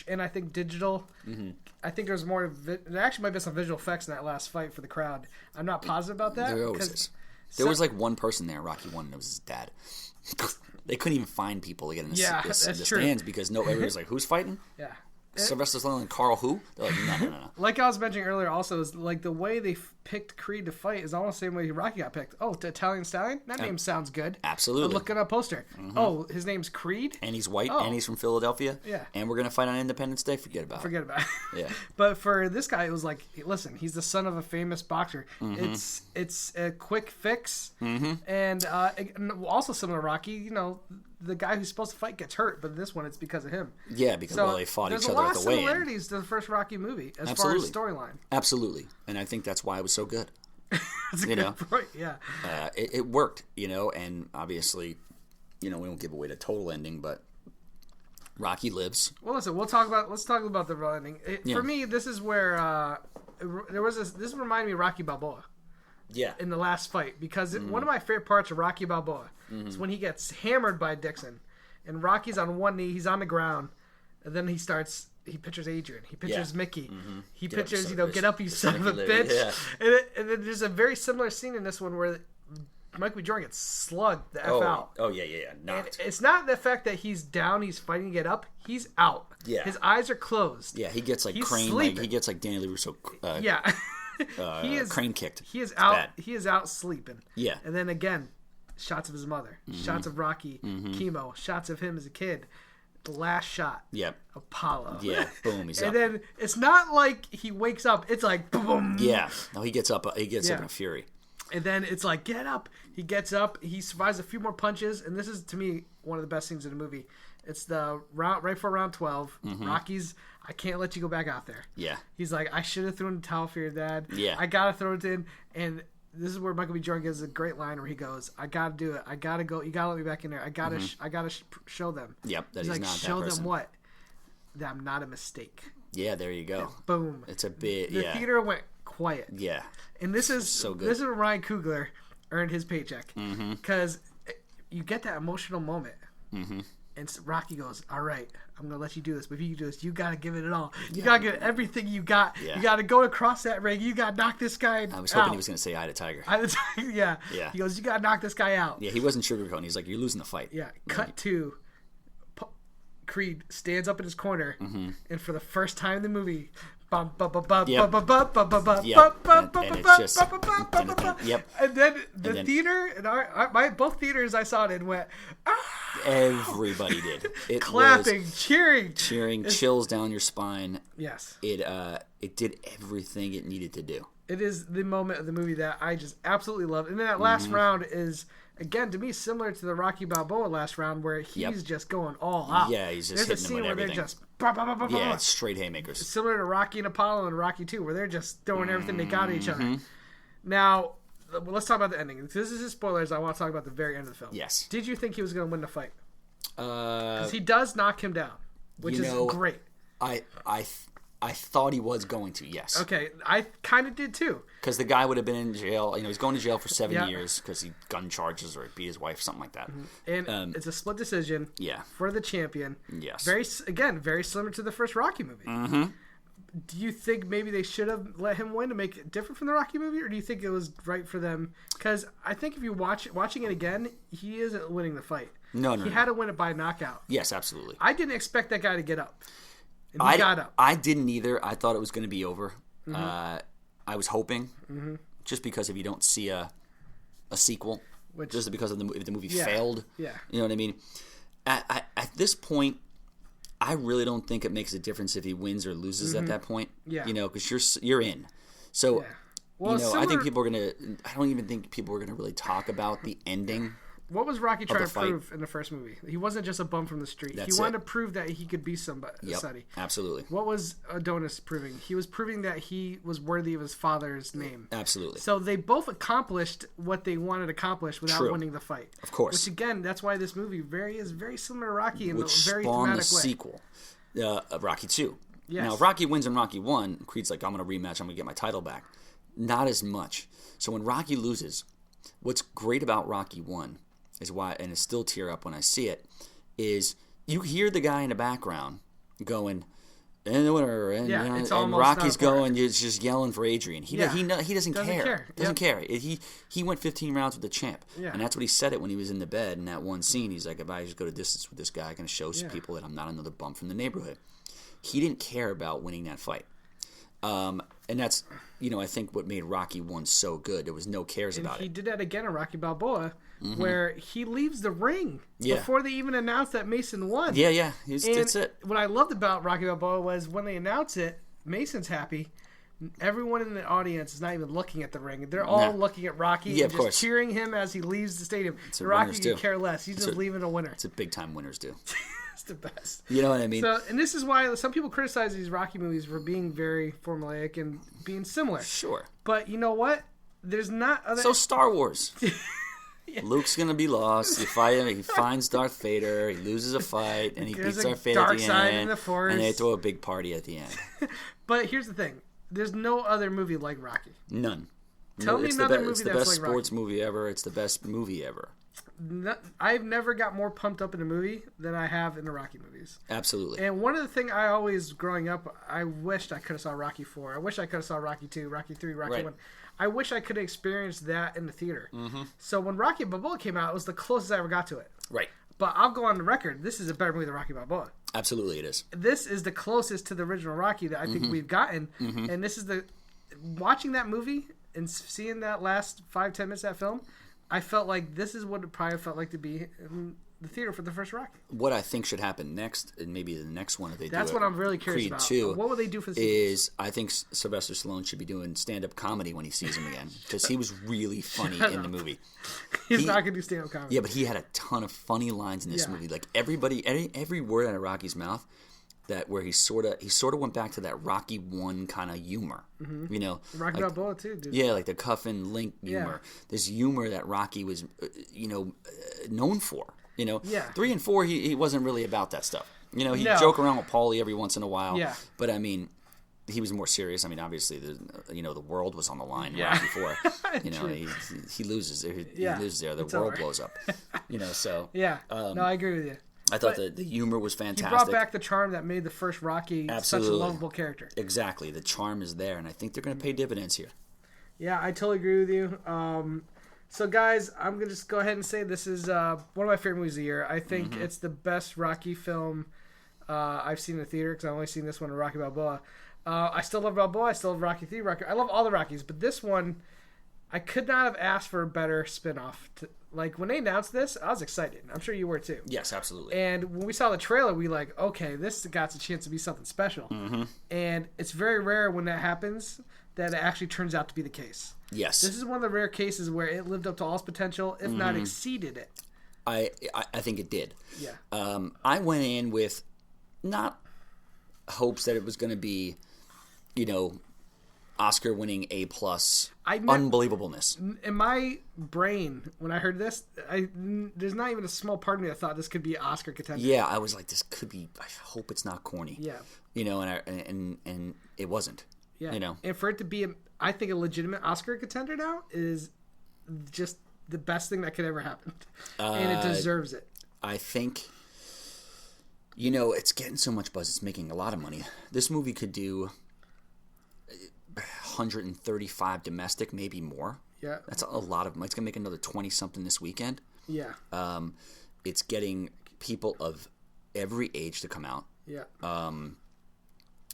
S2: And I think digital. Mm-hmm. I think there's more. There actually might be some visual effects in that last fight for the crowd. I'm not positive about that.
S3: There always is. There was one person there, Rocky won, and it was his dad. They couldn't even find people to get in the stands because everybody was like, who's fighting?
S2: Yeah.
S3: Sylvester Stallone and Carl who? They're like, no.
S2: Like I was mentioning earlier also, is the way they picked Creed to fight is almost the same way Rocky got picked. Oh, the Italian Stallion? That name sounds good.
S3: Absolutely.
S2: I'm looking at a poster. Mm-hmm. Oh, his name's Creed?
S3: And he's white, and he's from Philadelphia.
S2: Yeah.
S3: And we're going to fight on Independence Day? Forget about it. Yeah.
S2: But for this guy, it was like, listen, he's the son of a famous boxer. Mm-hmm. It's a quick fix. Mm-hmm. And also similar to Rocky, the guy who's supposed to fight gets hurt, but this one it's because of him.
S3: Yeah, because they fought each other at the weigh-in.
S2: There's a lot of similarities to the first Rocky movie as far as storyline.
S3: Absolutely, and I think that's why it was so good.
S2: That's a good point. Yeah,
S3: it worked, and obviously, we won't give away the total ending, but Rocky lives.
S2: Well, listen, let's talk about the real ending. For me, this is where this reminded me of Rocky Balboa.
S3: Yeah.
S2: In the last fight, because one of my favorite parts of Rocky Balboa is when he gets hammered by Dixon, and Rocky's on one knee, he's on the ground, and then he pictures Adrian, he pictures Mickey, he pictures, get up, you son of a bitch. Yeah. And then there's a very similar scene in this one where Michael B. Jordan gets slugged the F out.
S3: Oh, yeah. Knocked.
S2: And it's not the fact that he's down, he's fighting to get up, he's out.
S3: Yeah.
S2: His eyes are closed.
S3: Yeah, he gets
S2: he's
S3: crane,
S2: sleeping.
S3: he gets Danny LaRusso.
S2: Yeah.
S3: He is crane kicked.
S2: He is out. Bad. He is out sleeping.
S3: Yeah.
S2: And then again, shots of his mother, shots of Rocky, chemo, shots of him as a kid. The last shot.
S3: Yep.
S2: Apollo.
S3: Yeah. Boom. He's up.
S2: And then it's not like he wakes up. It's like boom.
S3: Yeah. No, he gets up. He gets up in a fury.
S2: And then it's like, get up. He gets up. He survives a few more punches, and this is to me one of the best scenes in the movie. It's the round right for round 12. Rocky's, I can't let you go back out there.
S3: Yeah.
S2: He's like, I should have thrown the towel for your dad.
S3: Yeah.
S2: I gotta throw it in. And this is where Michael B. Jordan gives a great line where he goes, I gotta do it. I gotta go. You gotta let me back in there. I gotta show them.
S3: Yep. That
S2: he's like,
S3: not
S2: show
S3: that person.
S2: them what? That I'm not a mistake.
S3: Yeah. There you go.
S2: And boom.
S3: It's a bit.
S2: The theater went quiet.
S3: Yeah.
S2: And this is
S3: so good.
S2: This is where Ryan Coogler earned his paycheck because you get that emotional moment. And Rocky goes, all right, I'm going to let you do this. But if you do this, you got to give it all. You got to give everything you got. Yeah. You got to go across that ring. You got to knock this guy out.
S3: I was hoping he was going to say, "Eye to Tiger."
S2: Yeah. He goes, you got to knock this guy out.
S3: Yeah, he wasn't sugarcoating. He's like, you're losing the fight.
S2: Yeah. Cut to Creed stands up in his corner. And for the first time in the movie... And then the theater and both theaters I saw it in went.
S3: Everybody did. It
S2: clapping, cheering,
S3: chills down your spine.
S2: Yes,
S3: it did everything it needed to do.
S2: It is the moment of the movie that I just absolutely love. And then that last round is, again, to me, similar to the Rocky Balboa last round where he's just going all out.
S3: Yeah, he's just hitting them with everything.
S2: They're just
S3: it's straight haymakers.
S2: Similar to Rocky and Apollo and Rocky 2 where they're just throwing everything they got at each other. Now, let's talk about the ending. This is spoilers. I want to talk about the very end of the film.
S3: Yes.
S2: Did you think he was going to win the fight? Because he does knock him down, which is great.
S3: I thought he was going to, yes.
S2: Okay, I kind of did too.
S3: Because the guy would have been in jail. He's going to jail for 7 years because he gun charges or beat his wife, something like that.
S2: And it's a split decision.
S3: Yeah.
S2: For the champion.
S3: Yes.
S2: Very similar to the first Rocky movie.
S3: Mm-hmm.
S2: Do you think maybe they should have let him win to make it different from the Rocky movie, or do you think it was right for them? Because I think if you watching it again, he isn't winning the fight.
S3: No.
S2: He had to win it by knockout.
S3: Yes, absolutely.
S2: I didn't expect that guy to get up. And he got up.
S3: I didn't either. I thought it was going to be over.
S2: Mm-hmm.
S3: I was hoping, just because if you don't see a sequel, just because of if the movie failed, you know what I mean? At this point, I really don't think it makes a difference if he wins or loses at that point.
S2: Yeah.
S3: Because you're in. So,
S2: well,
S3: I think people are going to... I don't even think people are going to really talk about the ending.
S2: What was Rocky trying to prove in the first movie? He wasn't just a bum from the street. He wanted to prove that he could be somebody.
S3: Yep, absolutely.
S2: What was Adonis proving? He was proving that he was worthy of his father's name.
S3: Absolutely.
S2: So they both accomplished what they wanted to accomplish without winning the fight.
S3: Of course.
S2: Which again, that's why this movie is very similar to Rocky in a very
S3: spawned
S2: thematic
S3: the
S2: way.
S3: sequel of Rocky 2.
S2: Yes.
S3: Now, if Rocky wins in Rocky 1, Creed's like, I'm going to rematch, I'm going to get my title back. Not as much. So when Rocky loses, what's great about Rocky 1 is why, and it's still tear up when I see it, is you hear the guy in the background going, and the winner, and Rocky's going, just yelling for Adrian. He doesn't care. Doesn't care. He went 15 rounds with the champ, and that's what he said it when he was in the bed in that one scene. He's like, if I just go to distance with this guy, I'm going to show some people that I'm not another bum from the neighborhood. He didn't care about winning that fight. And that's, I think what made Rocky 1 so good. There was no cares about it.
S2: He did that again in Rocky Balboa, where he leaves the ring before they even announced that Mason won.
S3: Yeah. That's it.
S2: What I loved about Rocky Balboa was when they announce it, Mason's happy. Everyone in the audience is not even looking at the ring. They're all looking at Rocky and just cheering him as he leaves the stadium. Rocky could care less. He's just leaving a winner.
S3: It's what big-time winners do.
S2: It's the best.
S3: You know what I mean?
S2: So, and this is why some people criticize these Rocky movies for being very formulaic and being similar.
S3: Sure.
S2: But you know what? There's not other...
S3: So Star Wars. Luke's going to be lost. He finds Darth Vader. He loses a fight, and he beats Darth Vader at the end. And they throw a big party at the end.
S2: But here's the thing. There's no other movie like Rocky.
S3: None.
S2: Tell me another movie that's like Rocky.
S3: It's the best sports movie ever. It's the best movie ever.
S2: I've never got more pumped up in a movie than I have in the Rocky movies.
S3: Absolutely.
S2: And one of the things I always, growing up, I wished I could have saw Rocky 4. I wish I could have saw Rocky 2, Rocky 3, Rocky 1. I wish I could have experienced that in the theater. Mm-hmm. So when Rocky Balboa came out, it was the closest I ever got to it.
S3: Right.
S2: But I'll go on the record. This is a better movie than Rocky Balboa.
S3: Absolutely it is.
S2: This is the closest to the original Rocky that I think we've gotten. Mm-hmm. And this is watching that movie and seeing that last 5-10 minutes of that film, I felt like this is what it probably felt like to be in the theater for the first Rocky.
S3: What I think should happen next, and maybe the next one if they
S2: That's
S3: do
S2: what I'm really curious
S3: Creed
S2: about.
S3: 2,
S2: what will they do for the
S3: is I think Sylvester Stallone should be doing stand-up comedy when he sees him again, because he was really funny in the movie.
S2: He's not going to do stand-up comedy.
S3: Yeah, but he had a ton of funny lines in this movie. Like every word out of Rocky's mouth, where he sort of went back to that Rocky 1 kind of humor. Mm-hmm.
S2: Rocky Balboa too, dude.
S3: Yeah, like the cuff and link humor. This humor that Rocky was, known for. 3 and 4, he wasn't really about that stuff. He'd joke around with Paulie every once in a while. Yeah. But I mean, he was more serious. I mean, obviously, the world was on the line in Rocky 4. He loses. He loses there. The world blows up. So.
S2: Yeah. No, I agree with you.
S3: I thought the humor was fantastic.
S2: He brought back the charm that made the first Rocky such a lovable character.
S3: Exactly. The charm is there, and I think they're going to pay dividends here.
S2: Yeah, I totally agree with you. So, guys, I'm going to just go ahead and say this is one of my favorite movies of the year. I think it's the best Rocky film I've seen in the theater, because I've only seen this one in Rocky Balboa. I still love Balboa. I still love Rocky 3. I love all the Rockies, but this one, I could not have asked for a better spinoff. Like, when they announced this, I was excited. I'm sure you were too.
S3: Yes, absolutely.
S2: And when we saw the trailer, we like, okay, this got a chance to be something special. Mm-hmm. And it's very rare when that happens that it actually turns out to be the case.
S3: Yes.
S2: This is one of the rare cases where it lived up to all its potential, if not exceeded it.
S3: I think it did.
S2: Yeah.
S3: I went in with not hopes that it was going to be, Oscar-winning A-plus
S2: I ne-
S3: unbelievableness.
S2: In my brain, when I heard this, there's not even a small part of me that thought this could be an Oscar contender.
S3: Yeah, I was like, this could be. I hope it's not corny.
S2: Yeah.
S3: You know, and it wasn't.
S2: Yeah.
S3: You know,
S2: And for it to be, I think, a legitimate Oscar contender now is just the best thing that could ever happen. And it deserves it.
S3: I think. You know, it's getting so much buzz. It's making a lot of money. This movie could do 135 domestic, maybe more.
S2: Yeah.
S3: That's a lot of money. It's gonna make another 20-something this weekend.
S2: Yeah.
S3: It's getting people of every age to come out.
S2: Yeah.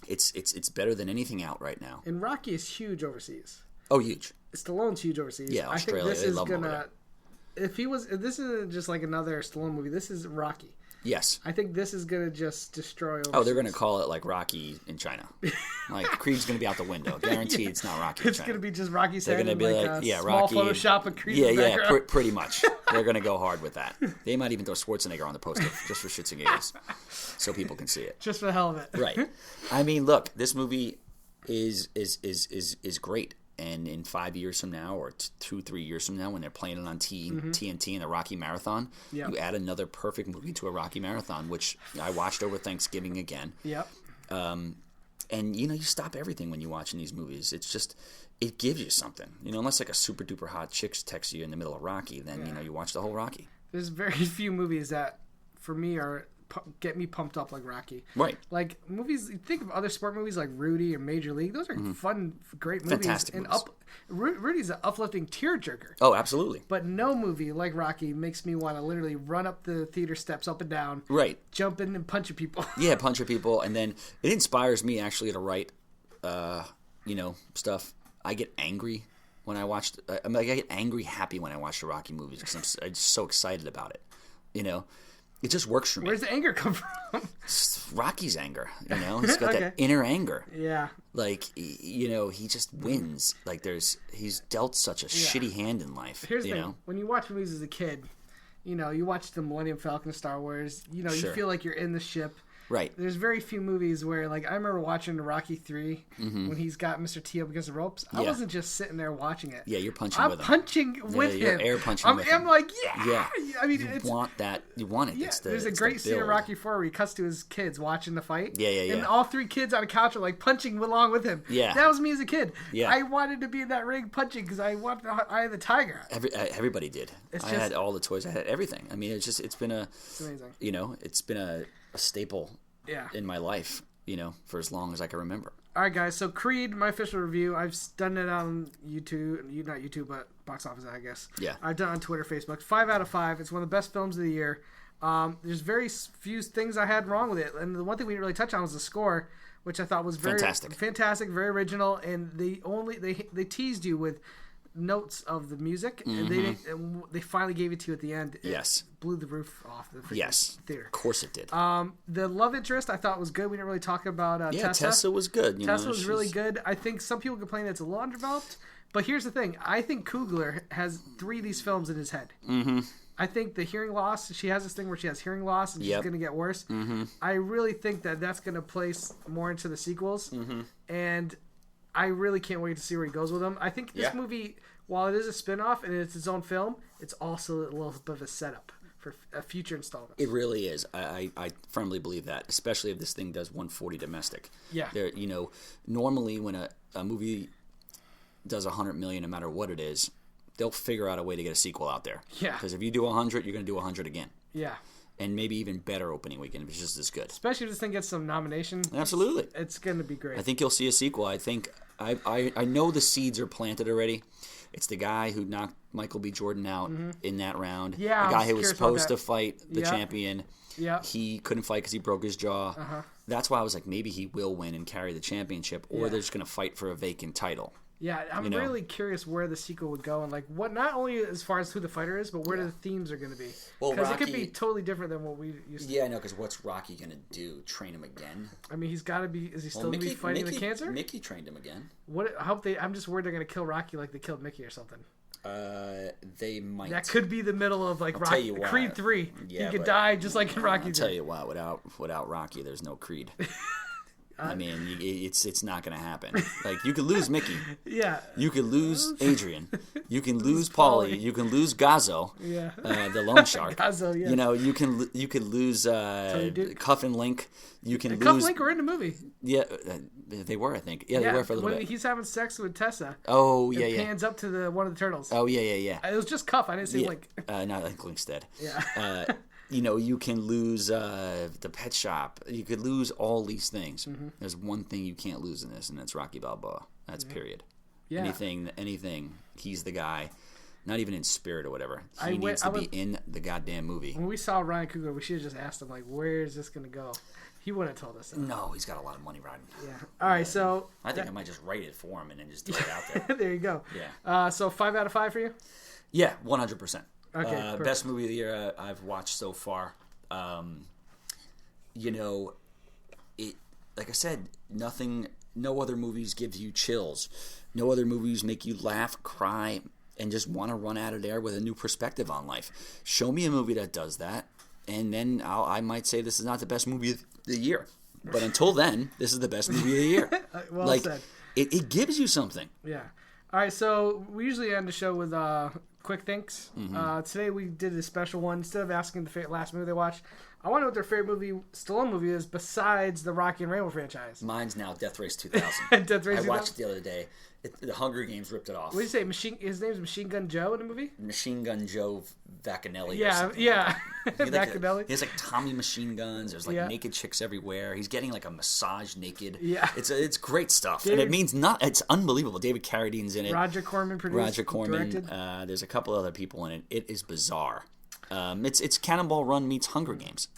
S3: It's better than anything out right now.
S2: And Rocky is huge overseas.
S3: Oh, huge.
S2: Stallone's huge overseas.
S3: Yeah,
S2: I think
S3: Australia,
S2: this
S3: they
S2: is
S3: love him over
S2: gonna. If this isn't just like another Stallone movie, this is Rocky.
S3: Yes.
S2: I think this is gonna just destroy overseas.
S3: Oh, they're gonna call it like Rocky in China. Like Creed's gonna be out the window. Guaranteed, it's not Rocky in
S2: It's
S3: China.
S2: gonna be just Rocky
S3: They're
S2: standing
S3: gonna be
S2: like
S3: like,
S2: a
S3: yeah,
S2: small
S3: Rocky.
S2: Photoshop of Creed
S3: Yeah,
S2: in the background.
S3: pretty much. They're gonna go hard with that. They might even throw Schwarzenegger on the poster just for shits and giggles, so people can see it.
S2: Just for the hell of it.
S3: Right. I mean, look, this movie is great. And in 5 years from now, or 2-3 years from now, when they're playing it on TNT in the Rocky Marathon,
S2: Yep.
S3: you add another perfect movie to a Rocky Marathon, which I watched over Thanksgiving again.
S2: Yep.
S3: And you stop everything when you're watching these movies. It's just, it gives you something. Unless like a super duper hot chick texts you in the middle of Rocky, then you watch the whole Rocky.
S2: There's very few movies that, for me, get me pumped up like Rocky.
S3: Right.
S2: Like movies, you think of other sport movies like Rudy or Major League. Those are fun, great movies.
S3: Fantastic movies.
S2: Rudy's an uplifting tearjerker.
S3: Oh, absolutely.
S2: But no movie like Rocky makes me want to literally run up the theater steps up and down.
S3: Right.
S2: Jump in and punch people.
S3: Yeah, punch people, and then it inspires me actually to write, stuff. I get angry when I watch. I get angry, happy when I watch the Rocky movies because I'm just so excited about it. It just works for me.
S2: Where's the anger come from?
S3: It's Rocky's anger, He's got that inner anger.
S2: Yeah.
S3: Like, he just wins. Like, he's dealt such a shitty hand in life.
S2: Here's the thing. When you watch movies as a kid, you watch the Millennium Falcon, Star Wars, you feel like you're in the ship.
S3: Right.
S2: There's very few movies where, like, I remember watching Rocky 3 when he's got Mr. T up against the ropes. I wasn't just sitting there watching it.
S3: Yeah, you're punching
S2: I'm
S3: with him.
S2: punching with him.
S3: You're air punching with him.
S2: I'm like, yeah.
S3: Yeah.
S2: I mean,
S3: You want that. You want it.
S2: Yeah,
S3: It's
S2: there's a great scene in Rocky 4 where he cuts to his kids watching the fight.
S3: Yeah.
S2: And all 3 kids on a couch are like punching along with him.
S3: Yeah.
S2: That was me as a kid.
S3: Yeah.
S2: I wanted to be in that ring punching because I wanted the Eye of the Tiger.
S3: Everybody did. I had all the toys. I had everything. I mean, it's been
S2: It's amazing.
S3: It's been a staple in my life, for as long as I can remember.
S2: All right, guys. So Creed, my official review. I've done it on YouTube, not YouTube, but Box Office, I guess.
S3: Yeah.
S2: I've done it on Twitter, Facebook. 5 out of 5. It's one of the best films of the year. There's very few things I had wrong with it, and the one thing we didn't really touch on was the score, which I thought was very fantastic, very original, and they teased you with notes of the music, and they finally gave it to you at the end. It blew the roof off the theater.
S3: Of course it did.
S2: The love interest I thought was good. We didn't really talk about Tessa.
S3: Tessa was good.
S2: Tessa was really good. I think some people complain that it's a little underdeveloped, but here's the thing. I think Coogler has 3 of these films in his head. Mm-hmm. I think the hearing loss, she has this thing where she has hearing loss and she's going to get worse. Mm-hmm. I really think that's going to place more into the sequels, and I really can't wait to see where he goes with them. I think this movie, while it is a spin-off and it's its own film, it's also a little bit of a setup for a future installment.
S3: It really is. I firmly believe that, especially if this thing does 140 domestic.
S2: Yeah.
S3: There, normally when a movie does 100 million, no matter what it is, they'll figure out a way to get a sequel out there.
S2: Yeah.
S3: Because if you do 100, you're going to do 100 again.
S2: Yeah.
S3: And maybe even better opening weekend if it's just as good.
S2: Especially if this thing gets some nomination.
S3: Absolutely.
S2: It's going to be great.
S3: I think you'll see a sequel. I think I know the seeds are planted already. It's the guy who knocked Michael B. Jordan out in that round.
S2: Yeah,
S3: the guy who was supposed to fight the
S2: Yeah.
S3: champion.
S2: Yeah.
S3: He couldn't fight because he broke his jaw. That's why I was like, maybe he will win and carry the championship, or they're just going to fight for a vacant title.
S2: Yeah, I'm really curious where the sequel would go, and like what, not only as far as who the fighter is, but where the themes are going to be.
S3: Well,
S2: because it could
S3: Rocky-
S2: be totally different than what we used to.
S3: Yeah, I know, because what's Rocky going to do? Train him again?
S2: I mean, he's got to be. Is he still going to be fighting the cancer?
S3: Mickey trained him again.
S2: What? I hope they. I'm just worried they're going to kill Rocky like they killed Mickey or something.
S3: They might.
S2: That could be the middle of like Rocky,
S3: you what.
S2: Creed 3.
S3: Yeah,
S2: he could
S3: but-
S2: die just like in Rocky 3.
S3: I'll tell you what, without Rocky, there's no Creed. I mean, it's not going to happen. Like, you could lose Mickey.
S2: Yeah.
S3: You could lose Adrian. You can lose Paulie. You can lose Gazzo.
S2: Yeah.
S3: The loan shark.
S2: Gazzo, yes.
S3: You know, you could lose Cuff and Link. You can lose.
S2: Cuff and Link were in the movie.
S3: Yeah, they were. I think. Yeah, they were for a little
S2: when
S3: bit.
S2: he's having sex with Tessa.
S3: Oh yeah,
S2: it
S3: yeah.
S2: pans up to one of the turtles.
S3: Oh yeah.
S2: It was just Cuff. I didn't see Link.
S3: No, I think Link's dead.
S2: Yeah.
S3: You know, you can lose the pet shop. You could lose all these things.
S2: Mm-hmm.
S3: There's one thing you can't lose in this, and that's Rocky Balboa. That's period.
S2: Yeah.
S3: Anything. He's the guy. Not even in spirit or whatever. He needs to be in the goddamn movie.
S2: When we saw Ryan Coogler, we should have just asked him, like, where is this going to go? He wouldn't have told us that.
S3: No, he's got a lot of money riding.
S2: Yeah. All right, so...
S3: I think I might just write it for him and then just throw it out there.
S2: There you go.
S3: Yeah.
S2: So 5 out of 5 for you?
S3: Yeah, 100%.
S2: Okay,
S3: best movie of the year I've watched so far. You know, like I said, no other movies give you chills. No other movies make you laugh, cry, and just want to run out of there with a new perspective on life. Show me a movie that does that, and then I might say this is not the best movie of the year. But until then, this is the best movie of the year.
S2: Well said.
S3: It gives you something.
S2: Yeah. All right, so we usually end the show with quick thinks.
S3: Mm-hmm.
S2: Today we did a special one. Instead of asking the last movie they watched, I want to know what their favorite Stallone movie is besides the Rocky and Rainbow franchise.
S3: Mine's now Death Race 2000.
S2: Death Race
S3: I
S2: 2000?
S3: watched it the other day. The Hunger Games ripped it off.
S2: What did you say? His name's Machine Gun Joe in the movie?
S3: Machine Gun Joe Vaccanelli.
S2: Yeah,
S3: or something
S2: yeah.
S3: Like that.
S2: Vaccanelli.
S3: He has like Tommy machine guns. There's like naked chicks everywhere. He's getting like a massage naked.
S2: Yeah.
S3: It's great stuff. And it means it's unbelievable. David Carradine's in it.
S2: Roger Corman produced.
S3: Roger Corman.
S2: Directed.
S3: There's a couple other people in it. It is bizarre. It's Cannonball Run meets Hunger Games.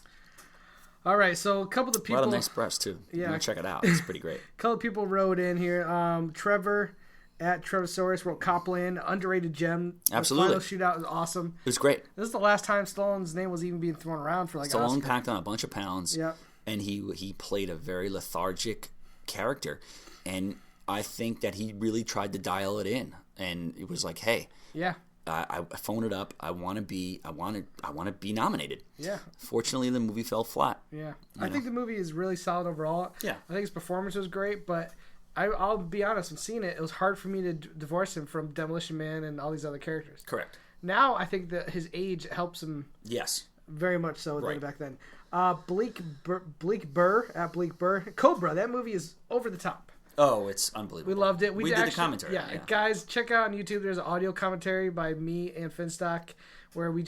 S2: All right, so a couple of the people.
S3: A lot of nice breasts too.
S2: Yeah.
S3: You check it out. It's pretty great.
S2: A couple of people wrote in here. Trevor at Trevosaurus wrote Copland, underrated gem.
S3: Absolutely.
S2: The final shootout was awesome.
S3: It was great.
S2: This is the last time Stallone's name was even being thrown around for like
S3: Stallone
S2: Oscar.
S3: packed on a bunch of pounds.
S2: Yep.
S3: And he played a very lethargic character, and I think that he really tried to dial it in, and it was like, hey,
S2: Yeah.
S3: I phone it up. I want to be nominated.
S2: Yeah.
S3: Fortunately, the movie fell flat.
S2: Yeah. I think the movie is really solid overall.
S3: Yeah.
S2: I think his performance was great, but I'll be honest, when seeing it was hard for me to divorce him from Demolition Man and all these other characters.
S3: Correct.
S2: Now I think that his age helps him
S3: Yes.
S2: very much so than
S3: Right.
S2: back then. Bleak Burr at Bleak Burr. Cobra, that movie is over the top.
S3: Oh, it's unbelievable.
S2: We loved it.
S3: We did the commentary.
S2: Yeah, guys, check out on YouTube. There's an audio commentary by me and Finstock where we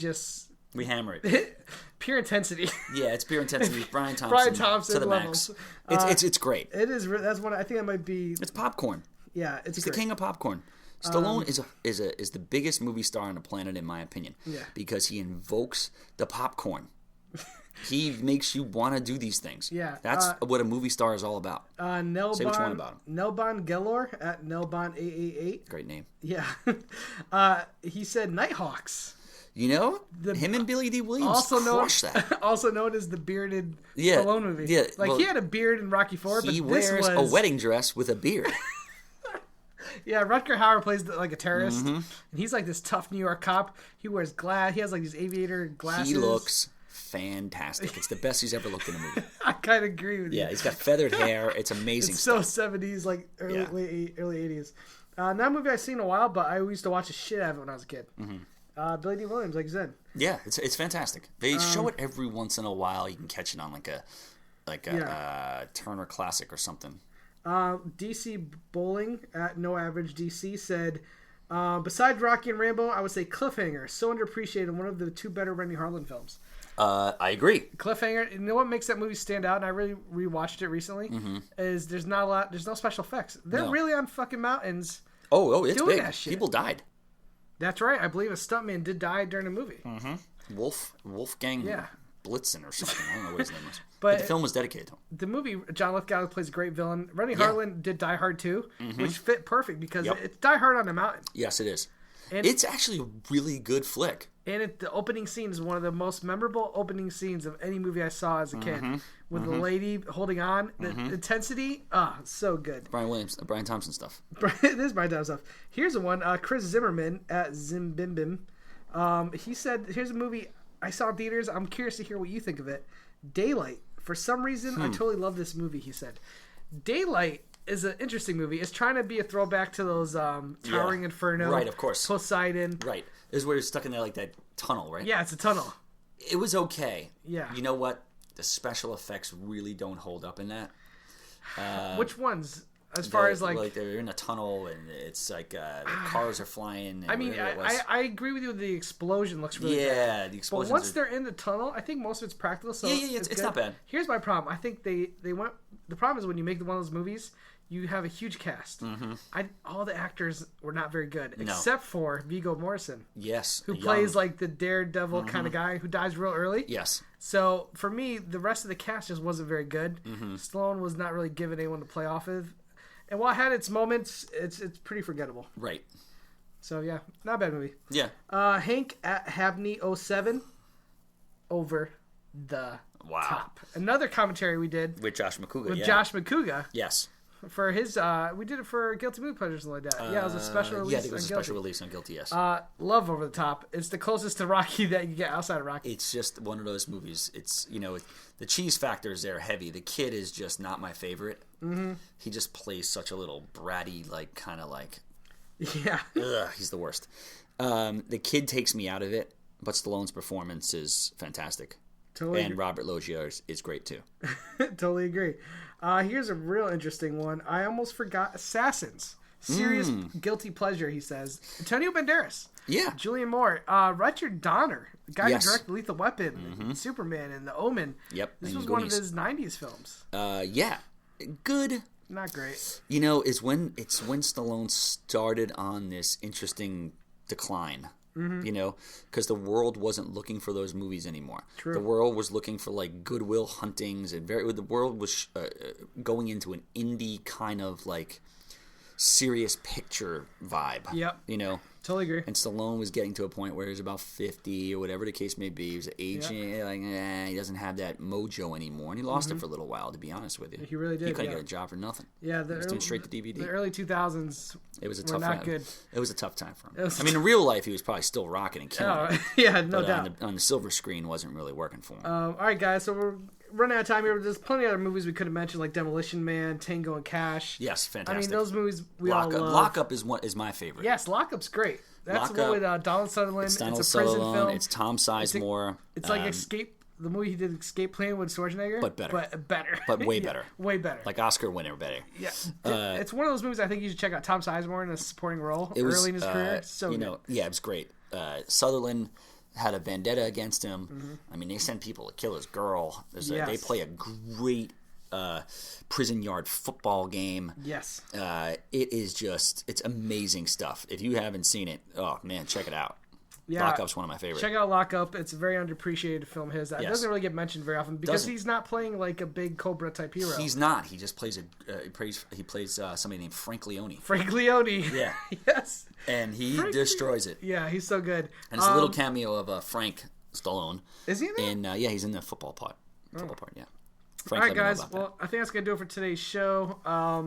S3: hammer it.
S2: pure intensity.
S3: Yeah, it's pure intensity. Brian Thompson to the
S2: levels.
S3: max. It's great.
S2: It is. That's one. I think that might be.
S3: It's popcorn.
S2: Yeah, it's.
S3: He's
S2: great.
S3: the king of popcorn. Stallone is the biggest movie star on the planet, in my opinion.
S2: Yeah.
S3: Because he invokes the popcorn. He makes you want to do these things.
S2: Yeah.
S3: That's what a movie star is all about.
S2: Nelbon,
S3: Say what you want about him.
S2: Nelbon Gelor at Nelbon888.
S3: Great name.
S2: Yeah. He said Nighthawks.
S3: You know, him and Billy D. Williams crushed that.
S2: Also known as the bearded Stallone movie.
S3: Yeah,
S2: he had a beard in Rocky IV, but
S3: he
S2: this
S3: wears a wedding dress with a beard.
S2: Yeah, Rutger Hauer plays like a terrorist,
S3: Mm-hmm.
S2: and he's like this tough New York cop. He wears glass. He has like these aviator glasses.
S3: He looks fantastic. It's the best he's ever looked in a movie.
S2: I kind of agree with you.
S3: Yeah, he's got feathered hair. It's amazing.
S2: It's so
S3: stuff.
S2: 70s, like early 80s. Not a movie I've seen in a while, but I used to watch the shit out of it when I was a kid.
S3: Mm-hmm.
S2: Billy D. Williams, like you said.
S3: Yeah, it's fantastic. They show it every once in a while. You can catch it on like a Turner Classic or something.
S2: DC Bowling at No Average DC said, besides Rocky and Rambo, I would say Cliffhanger. So underappreciated. One of the two better Rennie Harlan films.
S3: I agree.
S2: Cliffhanger. You know what makes that movie stand out? And I really rewatched it recently. Is there's not a lot. There's no special effects. They're really on fucking mountains.
S3: Oh, it's
S2: doing
S3: big.
S2: That shit.
S3: People died.
S2: That's right. I believe a stuntman did die during the movie.
S3: Wolfgang Blitzen or something. I don't know what his name was. But the film was dedicated to him.
S2: The movie, John Lithgow plays a great villain. Rennie Harlan did Die Hard too, which fit perfect because it's Die Hard on a mountain.
S3: Yes, it is.
S2: And
S3: it's actually a really good flick.
S2: And the opening scene is one of the most memorable opening scenes of any movie I saw as a kid. With the lady holding on, the intensity, so good.
S3: Brian Thompson stuff.
S2: It is Brian Thompson stuff. Here's the one, Chris Zimmerman at Zimbimbim. He said, here's a movie I saw in theaters. I'm curious to hear what you think of it. Daylight. For some reason, I totally love this movie, he said. Daylight is an interesting movie. It's trying to be a throwback to those Towering Inferno.
S3: Right, of course.
S2: Poseidon.
S3: Right. This is where you're stuck in there like that tunnel, right?
S2: Yeah, it's a tunnel.
S3: It was okay.
S2: Yeah.
S3: You know what? The special effects really don't hold up in that.
S2: Which ones? As far as like
S3: they're in a tunnel and it's like the cars are flying.
S2: I mean, I agree with you. The explosion looks really bad.
S3: Yeah, the explosions.
S2: But once they're in the tunnel, I think most of it's practical. So
S3: yeah, it's not bad.
S2: Here's my problem. I think they went. The problem is when you make one of those movies, you have a huge cast. Mm-hmm. All the actors were not very good, except for Viggo Mortensen.
S3: Yes,
S2: who plays like the daredevil kind of guy who dies real early.
S3: Yes.
S2: So for me, the rest of the cast just wasn't very good. Mm-hmm. Stallone was not really given anyone to play off of. And while it had its moments, it's pretty forgettable.
S3: Right.
S2: So, yeah, not a bad movie.
S3: Yeah.
S2: Hank at Havney 07, Over the Top. Another commentary we did.
S3: With Josh McCouga,
S2: With Josh McCouga.
S3: Yes.
S2: For his, we did it for Guilty Movie Pleasure or something like that. Yeah, it was a special release.
S3: Yeah, I think it was a special release on Guilty, yes.
S2: Love Over the Top. It's the closest to Rocky that you get outside of Rocky.
S3: It's just one of those movies. It's, the cheese factor is there heavy. The kid is just not my favorite. Mm-hmm. He just plays such a little bratty,
S2: Yeah.
S3: Ugh, he's the worst. The kid takes me out of it, but Stallone's performance is fantastic.
S2: Totally
S3: and Robert Loggia is great too.
S2: Totally agree. Here's a real interesting one. I almost forgot Assassins. Serious guilty pleasure, he says. Antonio Banderas.
S3: Yeah.
S2: Julian Moore. Richard Donner, the guy who directed Lethal Weapon, Superman, and The Omen.
S3: Yep.
S2: This was one of his 90s films.
S3: Yeah. Good.
S2: Not great.
S3: It's when Stallone started on this interesting decline. Mm-hmm. Because the world wasn't looking for those movies anymore.
S2: True.
S3: The world was looking for like Goodwill Huntings, and the world was going into an indie kind of like serious picture vibe.
S2: Yep. Totally agree.
S3: And Stallone was getting to a point where he was about 50 or whatever the case may be. He was aging. He doesn't have that mojo anymore. And he lost it for a little while, to be honest with you.
S2: He really did.
S3: He couldn't get a job for nothing.
S2: Yeah.
S3: He was doing straight to DVD.
S2: The early 2000s
S3: it was a
S2: were
S3: tough
S2: not
S3: time.
S2: good.
S3: It was a tough time for him. In real life, he was probably still rocking and killing it.
S2: Yeah, no
S3: but
S2: doubt.
S3: On the silver screen, wasn't really working for him.
S2: All right, guys. So we're running out of time here. There's plenty of other movies we could have mentioned, like Demolition Man, Tango and Cash.
S3: Yes, fantastic.
S2: I mean, those movies we all love.
S3: Lockup is my favorite.
S2: Yes, Lockup's great. That's the one with Donald Sutherland.
S3: It's Donald
S2: a prison
S3: Sutherland.
S2: film.
S3: It's Tom Sizemore.
S2: It's like Escape. The movie he did, Escape Plan with Schwarzenegger.
S3: But better.
S2: But
S3: way better.
S2: Way better.
S3: Like Oscar winner better.
S2: Yeah. It's one of those movies I think you should check out. Tom Sizemore in a supporting role early in his career. It's so good.
S3: Yeah, it was great. Sutherland had a vendetta against him. Mm-hmm. I mean, they send people to kill his girl. They play a great prison yard football game.
S2: Yes.
S3: It is it's amazing stuff. If you haven't seen it, oh man, check it out.
S2: Yeah,
S3: Lockup's one of my favorites.
S2: Check out Lockup. It's a very underappreciated film. It doesn't really get mentioned very often because he's not playing like a big Cobra type hero.
S3: He's not. He just plays he plays somebody named Frank Leone.
S2: Frank Leone.
S3: Yeah.
S2: Yes.
S3: And he destroys it.
S2: Yeah, he's so good.
S3: And it's a little cameo of Frank Stallone.
S2: Is he in there?
S3: And he's in the football part. Yeah.
S2: Frank, all right, guys. Well, I think that's gonna do it for today's show. Tell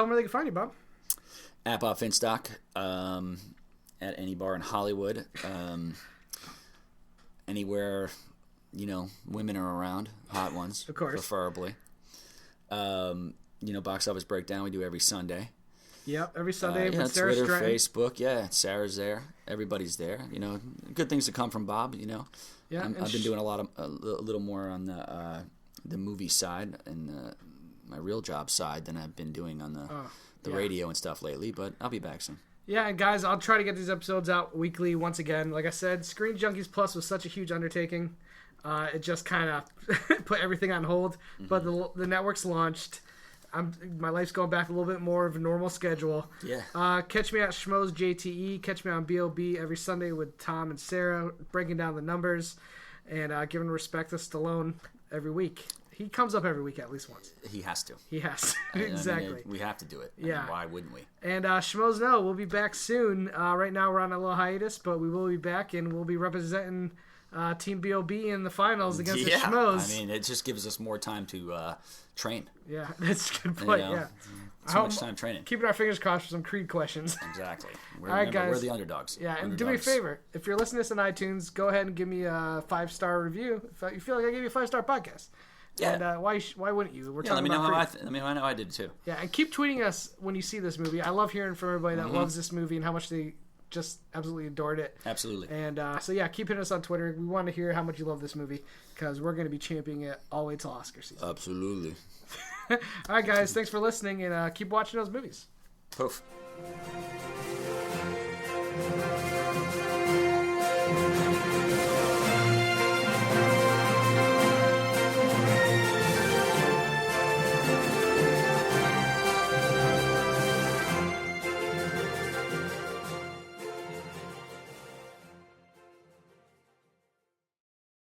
S2: them where they can find you, Bob.
S3: At Bob Finstock. At any bar in Hollywood, anywhere, women are around, hot ones,
S2: of course,
S3: preferably. Box office breakdown we do every Sunday.
S2: Yep, every Sunday.
S3: Twitter, Facebook, Sarah's there, everybody's there. Good things to come from Bob.
S2: Yeah,
S3: I've been doing a little more on the movie side and my real job side than I've been doing on the radio and stuff lately. But I'll be back soon.
S2: Yeah, and guys, I'll try to get these episodes out weekly once again. Like I said, Screen Junkies Plus was such a huge undertaking. It just kind of put everything on hold. Mm-hmm. But the network's launched. My life's going back a little bit more of a normal schedule.
S3: Yeah.
S2: Catch me at Schmoes JTE. Catch me on BOB every Sunday with Tom and Sarah, breaking down the numbers and giving respect to Stallone every week. He comes up every week at least once.
S3: He has to.
S2: Exactly.
S3: I mean, we have to do it.
S2: Yeah.
S3: Why wouldn't we?
S2: And Schmoes Know, we'll be back soon. Right now we're on a little hiatus, but we will be back, and we'll be representing Team BOB in the finals against the Schmoes.
S3: I mean, it just gives us more time to train.
S2: Yeah, that's a good point,
S3: Too much time training.
S2: Keeping our fingers crossed for some Creed questions.
S3: Exactly.
S2: All right, guys.
S3: We're the underdogs.
S2: Yeah, and
S3: underdogs.
S2: do me a favor. If you're listening to this on iTunes, go ahead and give me a 5-star review. If you feel like I gave you a 5-star podcast.
S3: Yeah.
S2: And why wouldn't you? We're
S3: Yeah, let
S2: talking
S3: me know
S2: about
S3: how let me know how I did too.
S2: Yeah, and keep tweeting us when you see this movie. I love hearing from everybody that loves this movie and how much they just absolutely adored it.
S3: Absolutely.
S2: And so yeah, keep hitting us on Twitter. We want to hear how much you love this movie because we're going to be championing it all the way till Oscar season.
S3: Absolutely.
S2: All right, guys, thanks for listening and keep watching those movies.
S3: Poof.